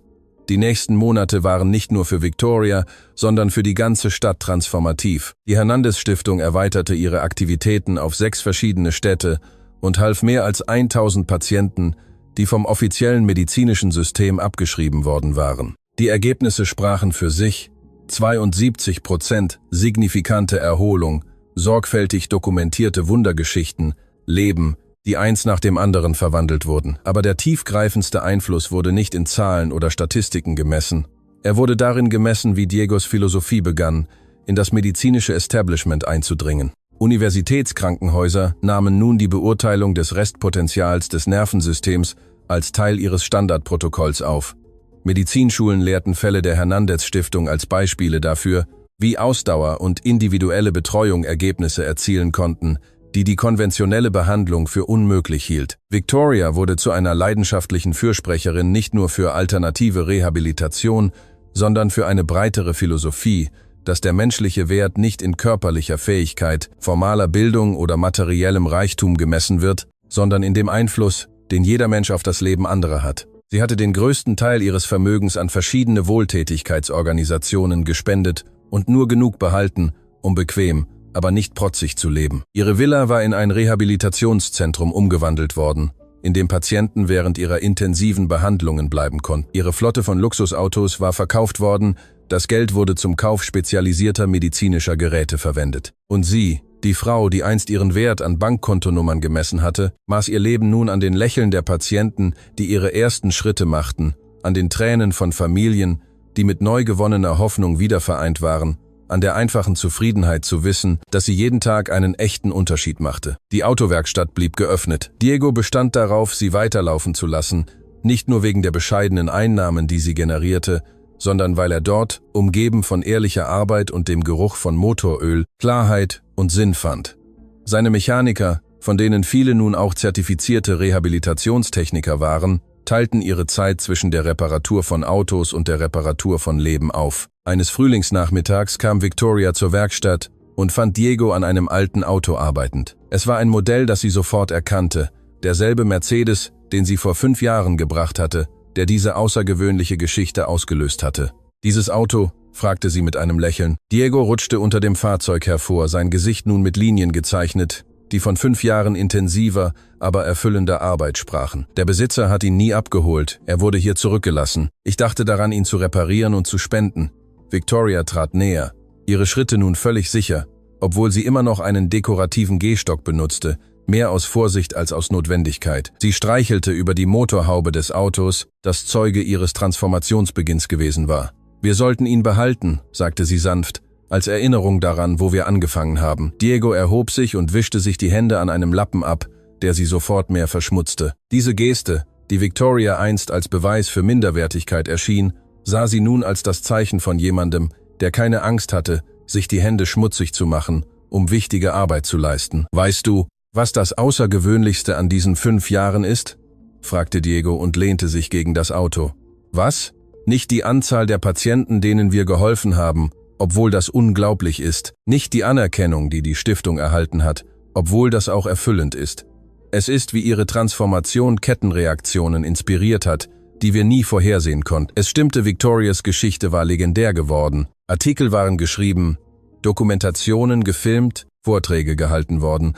Die nächsten Monate waren nicht nur für Victoria, sondern für die ganze Stadt transformativ. Die Hernandez-Stiftung erweiterte ihre Aktivitäten auf 6 verschiedene Städte und half mehr als 1000 Patienten, die vom offiziellen medizinischen System abgeschrieben worden waren. Die Ergebnisse sprachen für sich: 72% signifikante Erholung, sorgfältig dokumentierte Wundergeschichten, Leben, die eins nach dem anderen verwandelt wurden. Aber der tiefgreifendste Einfluss wurde nicht in Zahlen oder Statistiken gemessen. Er wurde darin gemessen, wie Diegos Philosophie begann, in das medizinische Establishment einzudringen. Universitätskrankenhäuser nahmen nun die Beurteilung des Restpotenzials des Nervensystems als Teil ihres Standardprotokolls auf. Medizinschulen lehrten Fälle der Hernandez-Stiftung als Beispiele dafür, wie Ausdauer und individuelle Betreuung Ergebnisse erzielen konnten, die die konventionelle Behandlung für unmöglich hielt. Victoria wurde zu einer leidenschaftlichen Fürsprecherin nicht nur für alternative Rehabilitation, sondern für eine breitere Philosophie, dass der menschliche Wert nicht in körperlicher Fähigkeit, formaler Bildung oder materiellem Reichtum gemessen wird, sondern in dem Einfluss, den jeder Mensch auf das Leben anderer hat. Sie hatte den größten Teil ihres Vermögens an verschiedene Wohltätigkeitsorganisationen gespendet und nur genug behalten, um bequem, aber nicht protzig zu leben. Ihre Villa war in ein Rehabilitationszentrum umgewandelt worden, in dem Patienten während ihrer intensiven Behandlungen bleiben konnten. Ihre Flotte von Luxusautos war verkauft worden, das Geld wurde zum Kauf spezialisierter medizinischer Geräte verwendet. Und sie, die Frau, die einst ihren Wert an Bankkontonummern gemessen hatte, maß ihr Leben nun an den Lächeln der Patienten, die ihre ersten Schritte machten, an den Tränen von Familien, die mit neu gewonnener Hoffnung wiedervereint waren, an der einfachen Zufriedenheit zu wissen, dass sie jeden Tag einen echten Unterschied machte. Die Autowerkstatt blieb geöffnet. Diego bestand darauf, sie weiterlaufen zu lassen, nicht nur wegen der bescheidenen Einnahmen, die sie generierte, sondern weil er dort, umgeben von ehrlicher Arbeit und dem Geruch von Motoröl, Klarheit und Sinn fand. Seine Mechaniker, von denen viele nun auch zertifizierte Rehabilitationstechniker waren, teilten ihre Zeit zwischen der Reparatur von Autos und der Reparatur von Leben auf. Eines Frühlingsnachmittags kam Victoria zur Werkstatt und fand Diego an einem alten Auto arbeitend. Es war ein Modell, das sie sofort erkannte, derselbe Mercedes, den sie vor 5 Jahren gebracht hatte, der diese außergewöhnliche Geschichte ausgelöst hatte. »Dieses Auto?« fragte sie mit einem Lächeln. Diego rutschte unter dem Fahrzeug hervor, sein Gesicht nun mit Linien gezeichnet, die von 5 Jahren intensiver, aber erfüllender Arbeit sprachen. Der Besitzer hat ihn nie abgeholt, er wurde hier zurückgelassen. Ich dachte daran, ihn zu reparieren und zu spenden. Victoria trat näher, ihre Schritte nun völlig sicher, obwohl sie immer noch einen dekorativen Gehstock benutzte, mehr aus Vorsicht als aus Notwendigkeit. Sie streichelte über die Motorhaube des Autos, das Zeuge ihres Transformationsbeginns gewesen war. »Wir sollten ihn behalten«, sagte sie sanft, als Erinnerung daran, wo wir angefangen haben. Diego erhob sich und wischte sich die Hände an einem Lappen ab, der sie sofort mehr verschmutzte. Diese Geste, die Victoria einst als Beweis für Minderwertigkeit erschien, sah sie nun als das Zeichen von jemandem, der keine Angst hatte, sich die Hände schmutzig zu machen, um wichtige Arbeit zu leisten. »Weißt du, was das Außergewöhnlichste an diesen 5 Jahren ist?« fragte Diego und lehnte sich gegen das Auto. »Was? Nicht die Anzahl der Patienten, denen wir geholfen haben, obwohl das unglaublich ist. Nicht die Anerkennung, die die Stiftung erhalten hat, obwohl das auch erfüllend ist. Es ist, wie ihre Transformation Kettenreaktionen inspiriert hat, die wir nie vorhersehen konnten. Es stimmte, Victorias Geschichte war legendär geworden. Artikel waren geschrieben, Dokumentationen gefilmt, Vorträge gehalten worden.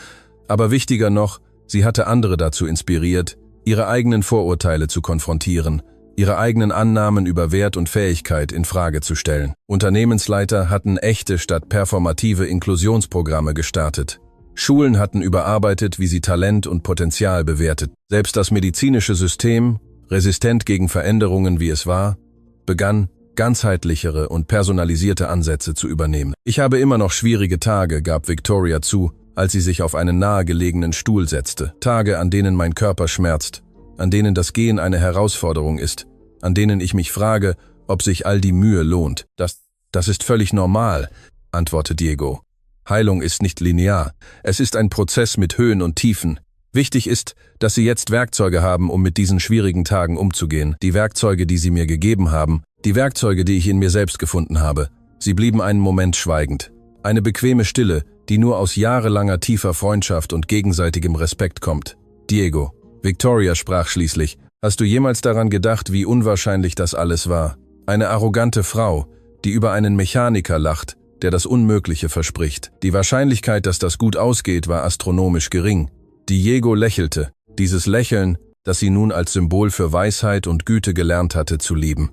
Aber wichtiger noch, sie hatte andere dazu inspiriert, ihre eigenen Vorurteile zu konfrontieren, ihre eigenen Annahmen über Wert und Fähigkeit in Frage zu stellen. Unternehmensleiter hatten echte statt performative Inklusionsprogramme gestartet. Schulen hatten überarbeitet, wie sie Talent und Potenzial bewertet. Selbst das medizinische System, resistent gegen Veränderungen wie es war, begann, ganzheitlichere und personalisierte Ansätze zu übernehmen. »Ich habe immer noch schwierige Tage«, gab Victoria zu, als sie sich auf einen nahegelegenen Stuhl setzte. »Tage, an denen mein Körper schmerzt, an denen das Gehen eine Herausforderung ist, an denen ich mich frage, ob sich all die Mühe lohnt. Das ist völlig normal«, antwortete Diego. »Heilung ist nicht linear. Es ist ein Prozess mit Höhen und Tiefen. Wichtig ist, dass Sie jetzt Werkzeuge haben, um mit diesen schwierigen Tagen umzugehen. Die Werkzeuge, die Sie mir gegeben haben, die Werkzeuge, die ich in mir selbst gefunden habe.« Sie blieben einen Moment schweigend. Eine bequeme Stille, die nur aus jahrelanger tiefer Freundschaft und gegenseitigem Respekt kommt. »Diego«, Victoria sprach schließlich, »hast du jemals daran gedacht, wie unwahrscheinlich das alles war? Eine arrogante Frau, die über einen Mechaniker lacht, der das Unmögliche verspricht. Die Wahrscheinlichkeit, dass das gut ausgeht, war astronomisch gering.« Diego lächelte, dieses Lächeln, das sie nun als Symbol für Weisheit und Güte gelernt hatte zu lieben.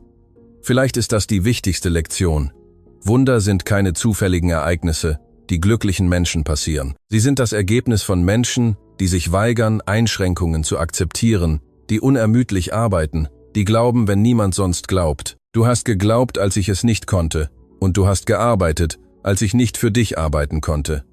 Vielleicht ist das die wichtigste Lektion. Wunder sind keine zufälligen Ereignisse, die glücklichen Menschen passieren. Sie sind das Ergebnis von Menschen, die sich weigern, Einschränkungen zu akzeptieren, die unermüdlich arbeiten, die glauben, wenn niemand sonst glaubt. Du hast geglaubt, als ich es nicht konnte, und du hast gearbeitet, als ich nicht für dich arbeiten konnte.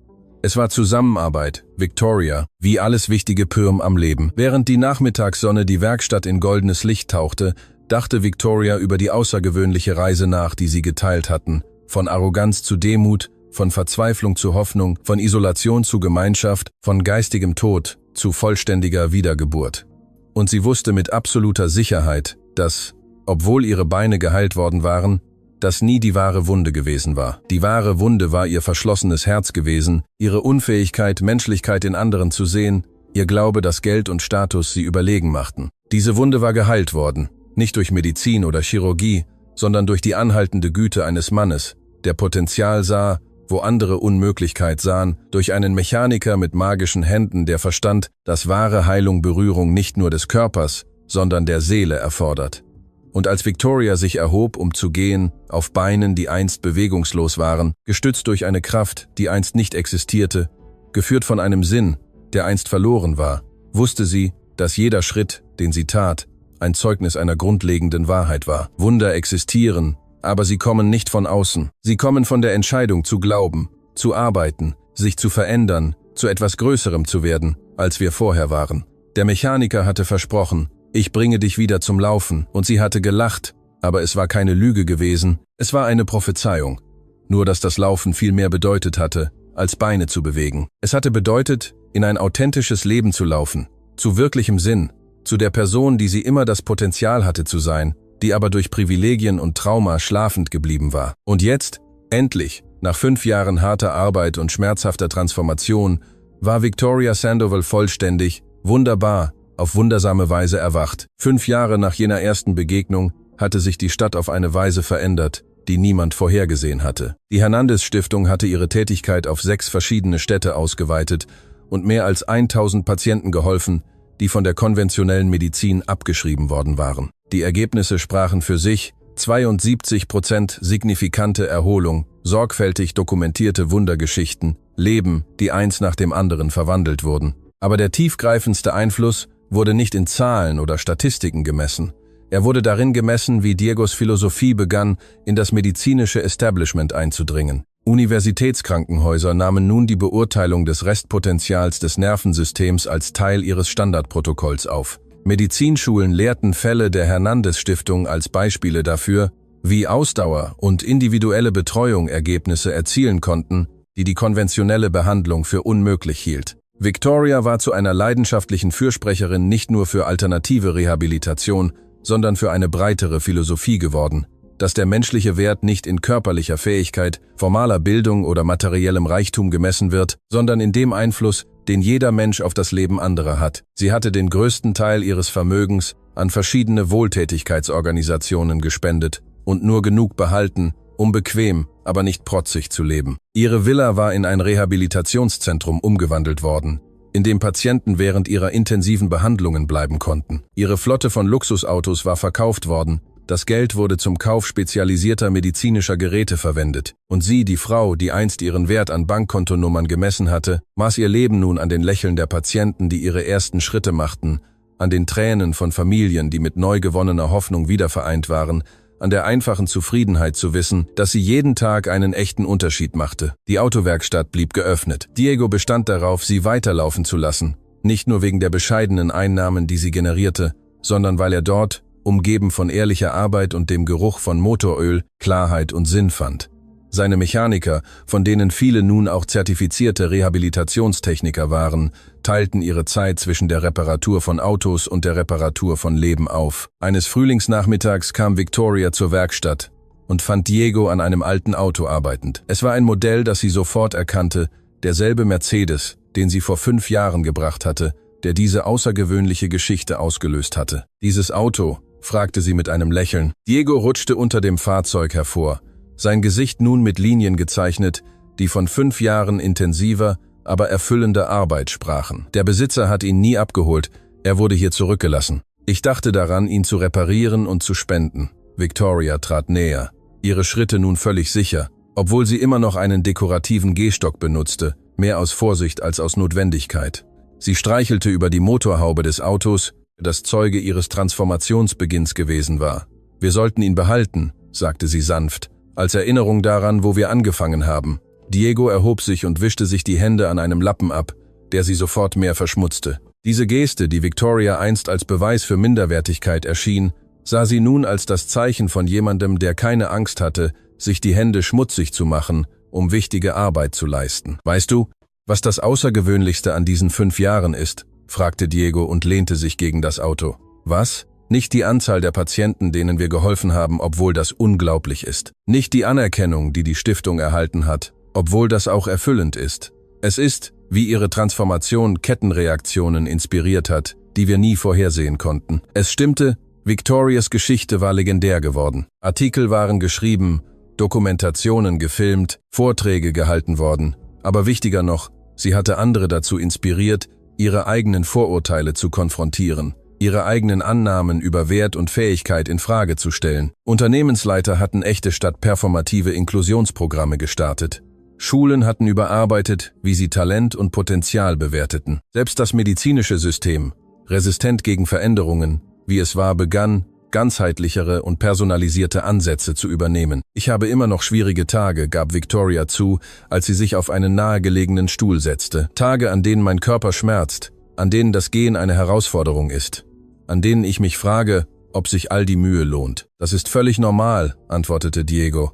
Es war Zusammenarbeit, Victoria, wie alles wichtige Pirm am Leben. Während die Nachmittagssonne die Werkstatt in goldenes Licht tauchte, dachte Victoria über die außergewöhnliche Reise nach, die sie geteilt hatten, von Arroganz zu Demut, von Verzweiflung zu Hoffnung, von Isolation zu Gemeinschaft, von geistigem Tod zu vollständiger Wiedergeburt. Und sie wusste mit absoluter Sicherheit, dass, obwohl ihre Beine geheilt worden waren, das nie die wahre Wunde gewesen war. Die wahre Wunde war ihr verschlossenes Herz gewesen, ihre Unfähigkeit, Menschlichkeit in anderen zu sehen, ihr Glaube, dass Geld und Status sie überlegen machten. Diese Wunde war geheilt worden, nicht durch Medizin oder Chirurgie, sondern durch die anhaltende Güte eines Mannes, der Potenzial sah, wo andere Unmöglichkeit sahen, durch einen Mechaniker mit magischen Händen, der verstand, dass wahre Heilung Berührung nicht nur des Körpers, sondern der Seele erfordert. Und als Victoria sich erhob, um zu gehen, auf Beinen, die einst bewegungslos waren, gestützt durch eine Kraft, die einst nicht existierte, geführt von einem Sinn, der einst verloren war, wusste sie, dass jeder Schritt, den sie tat, ein Zeugnis einer grundlegenden Wahrheit war. Wunder existieren, aber sie kommen nicht von außen. Sie kommen von der Entscheidung zu glauben, zu arbeiten, sich zu verändern, zu etwas Größerem zu werden, als wir vorher waren. Der Mechaniker hatte versprochen, ich bringe dich wieder zum Laufen, und sie hatte gelacht, aber es war keine Lüge gewesen, es war eine Prophezeiung. Nur dass das Laufen viel mehr bedeutet hatte, als Beine zu bewegen. Es hatte bedeutet, in ein authentisches Leben zu laufen, zu wirklichem Sinn, zu der Person, die sie immer das Potenzial hatte zu sein, die aber durch Privilegien und Trauma schlafend geblieben war. Und jetzt, endlich, nach 5 Jahren harter Arbeit und schmerzhafter Transformation, war Victoria Sandoval vollständig, wunderbar, auf wundersame Weise erwacht. 5 Jahre nach jener ersten Begegnung hatte sich die Stadt auf eine Weise verändert, die niemand vorhergesehen hatte. Die Hernandez-Stiftung hatte ihre Tätigkeit auf 6 verschiedene Städte ausgeweitet und mehr als 1000 Patienten geholfen, die von der konventionellen Medizin abgeschrieben worden waren. Die Ergebnisse sprachen für sich: 72% signifikante Erholung, sorgfältig dokumentierte Wundergeschichten, Leben, die eins nach dem anderen verwandelt wurden. Aber der tiefgreifendste Einfluss wurde nicht in Zahlen oder Statistiken gemessen. Er wurde darin gemessen, wie Diegos Philosophie begann, in das medizinische Establishment einzudringen. Universitätskrankenhäuser nahmen nun die Beurteilung des Restpotenzials des Nervensystems als Teil ihres Standardprotokolls auf. Medizinschulen lehrten Fälle der Hernandez-Stiftung als Beispiele dafür, wie Ausdauer und individuelle Betreuung Ergebnisse erzielen konnten, die die konventionelle Behandlung für unmöglich hielt. Victoria war zu einer leidenschaftlichen Fürsprecherin nicht nur für alternative Rehabilitation, sondern für eine breitere Philosophie geworden, dass der menschliche Wert nicht in körperlicher Fähigkeit, formaler Bildung oder materiellem Reichtum gemessen wird, sondern in dem Einfluss, den jeder Mensch auf das Leben anderer hat. Sie hatte den größten Teil ihres Vermögens an verschiedene Wohltätigkeitsorganisationen gespendet und nur genug behalten, um bequem, aber nicht protzig zu leben. Ihre Villa war in ein Rehabilitationszentrum umgewandelt worden, in dem Patienten während ihrer intensiven Behandlungen bleiben konnten. Ihre Flotte von Luxusautos war verkauft worden, das Geld wurde zum Kauf spezialisierter medizinischer Geräte verwendet. Und sie, die Frau, die einst ihren Wert an Bankkontonummern gemessen hatte, maß ihr Leben nun an den Lächeln der Patienten, die ihre ersten Schritte machten, an den Tränen von Familien, die mit neu gewonnener Hoffnung wiedervereint waren, an der einfachen Zufriedenheit zu wissen, dass sie jeden Tag einen echten Unterschied machte. Die Autowerkstatt blieb geöffnet. Diego bestand darauf, sie weiterlaufen zu lassen, nicht nur wegen der bescheidenen Einnahmen, die sie generierte, sondern weil er dort, umgeben von ehrlicher Arbeit und dem Geruch von Motoröl, Klarheit und Sinn fand. Seine Mechaniker, von denen viele nun auch zertifizierte Rehabilitationstechniker waren, teilten ihre Zeit zwischen der Reparatur von Autos und der Reparatur von Leben auf. Eines Frühlingsnachmittags kam Victoria zur Werkstatt und fand Diego an einem alten Auto arbeitend. Es war ein Modell, das sie sofort erkannte, derselbe Mercedes, den sie vor 5 Jahren gebracht hatte, der diese außergewöhnliche Geschichte ausgelöst hatte. Dieses Auto, fragte sie mit einem Lächeln. Diego rutschte unter dem Fahrzeug hervor, sein Gesicht nun mit Linien gezeichnet, die von 5 Jahren intensiver, aber erfüllender Arbeit sprachen. Der Besitzer hat ihn nie abgeholt, er wurde hier zurückgelassen. Ich dachte daran, ihn zu reparieren und zu spenden. Victoria trat näher, ihre Schritte nun völlig sicher, obwohl sie immer noch einen dekorativen Gehstock benutzte, mehr aus Vorsicht als aus Notwendigkeit. Sie streichelte über die Motorhaube des Autos, das Zeuge ihres Transformationsbeginns gewesen war. Wir sollten ihn behalten, sagte sie sanft, als Erinnerung daran, wo wir angefangen haben. Diego erhob sich und wischte sich die Hände an einem Lappen ab, der sie sofort mehr verschmutzte. Diese Geste, die Victoria einst als Beweis für Minderwertigkeit erschien, sah sie nun als das Zeichen von jemandem, der keine Angst hatte, sich die Hände schmutzig zu machen, um wichtige Arbeit zu leisten. Weißt du, was das Außergewöhnlichste an diesen 5 Jahren ist? Fragte Diego und lehnte sich gegen das Auto. Was? Nicht die Anzahl der Patienten, denen wir geholfen haben, obwohl das unglaublich ist. Nicht die Anerkennung, die die Stiftung erhalten hat, obwohl das auch erfüllend ist. Es ist, wie ihre Transformation Kettenreaktionen inspiriert hat, die wir nie vorhersehen konnten. Es stimmte, Victorias Geschichte war legendär geworden. Artikel waren geschrieben, Dokumentationen gefilmt, Vorträge gehalten worden. Aber wichtiger noch, sie hatte andere dazu inspiriert, ihre eigenen Vorurteile zu konfrontieren, ihre eigenen Annahmen über Wert und Fähigkeit in Frage zu stellen. Unternehmensleiter hatten echte statt performative Inklusionsprogramme gestartet. Schulen hatten überarbeitet, wie sie Talent und Potenzial bewerteten. Selbst das medizinische System, resistent gegen Veränderungen, wie es war, begann, ganzheitlichere und personalisierte Ansätze zu übernehmen. Ich habe immer noch schwierige Tage, gab Victoria zu, als sie sich auf einen nahegelegenen Stuhl setzte. Tage, an denen mein Körper schmerzt, an denen das Gehen eine Herausforderung ist, an denen ich mich frage, ob sich all die Mühe lohnt. Das ist völlig normal, antwortete Diego.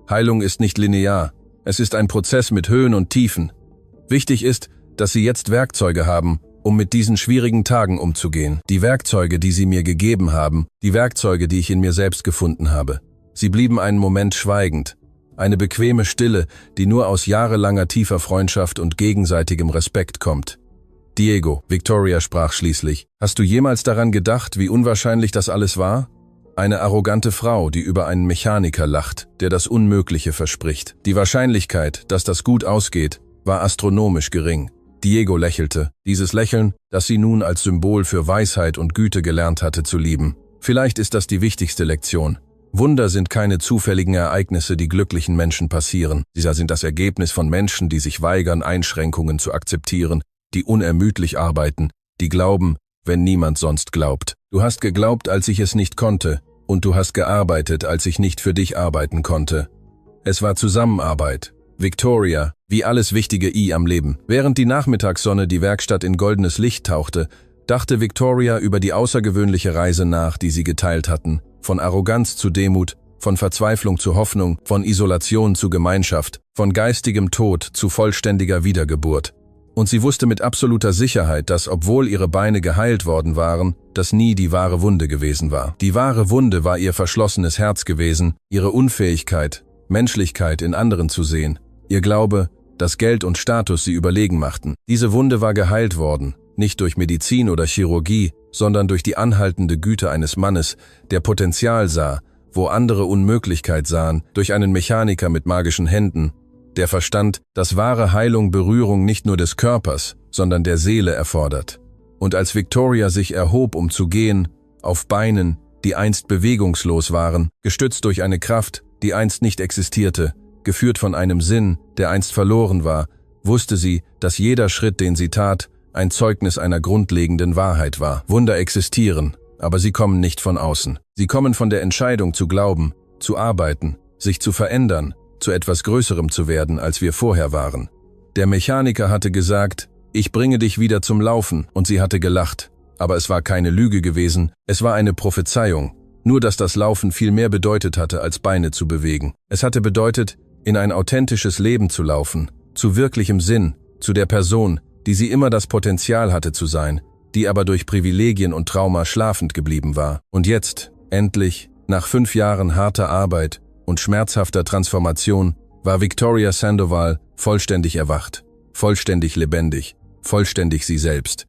Heilung ist nicht linear. Es ist ein Prozess mit Höhen und Tiefen. Wichtig ist, dass Sie jetzt Werkzeuge haben, um mit diesen schwierigen Tagen umzugehen. Die Werkzeuge, die sie mir gegeben haben, die Werkzeuge, die ich in mir selbst gefunden habe. Sie blieben einen Moment schweigend. Eine bequeme Stille, die nur aus jahrelanger tiefer Freundschaft und gegenseitigem Respekt kommt. Diego, Victoria sprach schließlich, hast du jemals daran gedacht, wie unwahrscheinlich das alles war? Eine arrogante Frau, die über einen Mechaniker lacht, der das Unmögliche verspricht. Die Wahrscheinlichkeit, dass das gut ausgeht, war astronomisch gering. Diego lächelte, dieses Lächeln, das sie nun als Symbol für Weisheit und Güte gelernt hatte zu lieben. Vielleicht ist das die wichtigste Lektion. Wunder sind keine zufälligen Ereignisse, die glücklichen Menschen passieren. Sie sind das Ergebnis von Menschen, die sich weigern, Einschränkungen zu akzeptieren, die unermüdlich arbeiten, die glauben, wenn niemand sonst glaubt. Du hast geglaubt, als ich es nicht konnte, und du hast gearbeitet, als ich nicht für dich arbeiten konnte. Es war Zusammenarbeit. Victoria, wie alles wichtige am Leben. Während die Nachmittagssonne die Werkstatt in goldenes Licht tauchte, dachte Victoria über die außergewöhnliche Reise nach, die sie geteilt hatten. Von Arroganz zu Demut, von Verzweiflung zu Hoffnung, von Isolation zu Gemeinschaft, von geistigem Tod zu vollständiger Wiedergeburt. Und sie wusste mit absoluter Sicherheit, dass, obwohl ihre Beine geheilt worden waren, das nie die wahre Wunde gewesen war. Die wahre Wunde war ihr verschlossenes Herz gewesen, ihre Unfähigkeit, Menschlichkeit in anderen zu sehen, ihr Glaube, dass Geld und Status sie überlegen machten. Diese Wunde war geheilt worden, nicht durch Medizin oder Chirurgie, sondern durch die anhaltende Güte eines Mannes, der Potenzial sah, wo andere Unmöglichkeit sahen, durch einen Mechaniker mit magischen Händen, der verstand, dass wahre Heilung Berührung nicht nur des Körpers, sondern der Seele erfordert. Und als Victoria sich erhob, um zu gehen, auf Beinen, die einst bewegungslos waren, gestützt durch eine Kraft, die einst nicht existierte, geführt von einem Sinn, der einst verloren war, wusste sie, dass jeder Schritt, den sie tat, ein Zeugnis einer grundlegenden Wahrheit war. Wunder existieren, aber sie kommen nicht von außen. Sie kommen von der Entscheidung zu glauben, zu arbeiten, sich zu verändern, zu etwas Größerem zu werden, als wir vorher waren. Der Mechaniker hatte gesagt, ich bringe dich wieder zum Laufen, und sie hatte gelacht. Aber es war keine Lüge gewesen, es war eine Prophezeiung. Nur dass das Laufen viel mehr bedeutet hatte, als Beine zu bewegen. Es hatte bedeutet, in ein authentisches Leben zu laufen, zu wirklichem Sinn, zu der Person, die sie immer das Potenzial hatte zu sein, die aber durch Privilegien und Trauma schlafend geblieben war. Und jetzt, endlich, nach 5 Jahren harter Arbeit und schmerzhafter Transformation, war Victoria Sandoval vollständig erwacht, vollständig lebendig, vollständig sie selbst.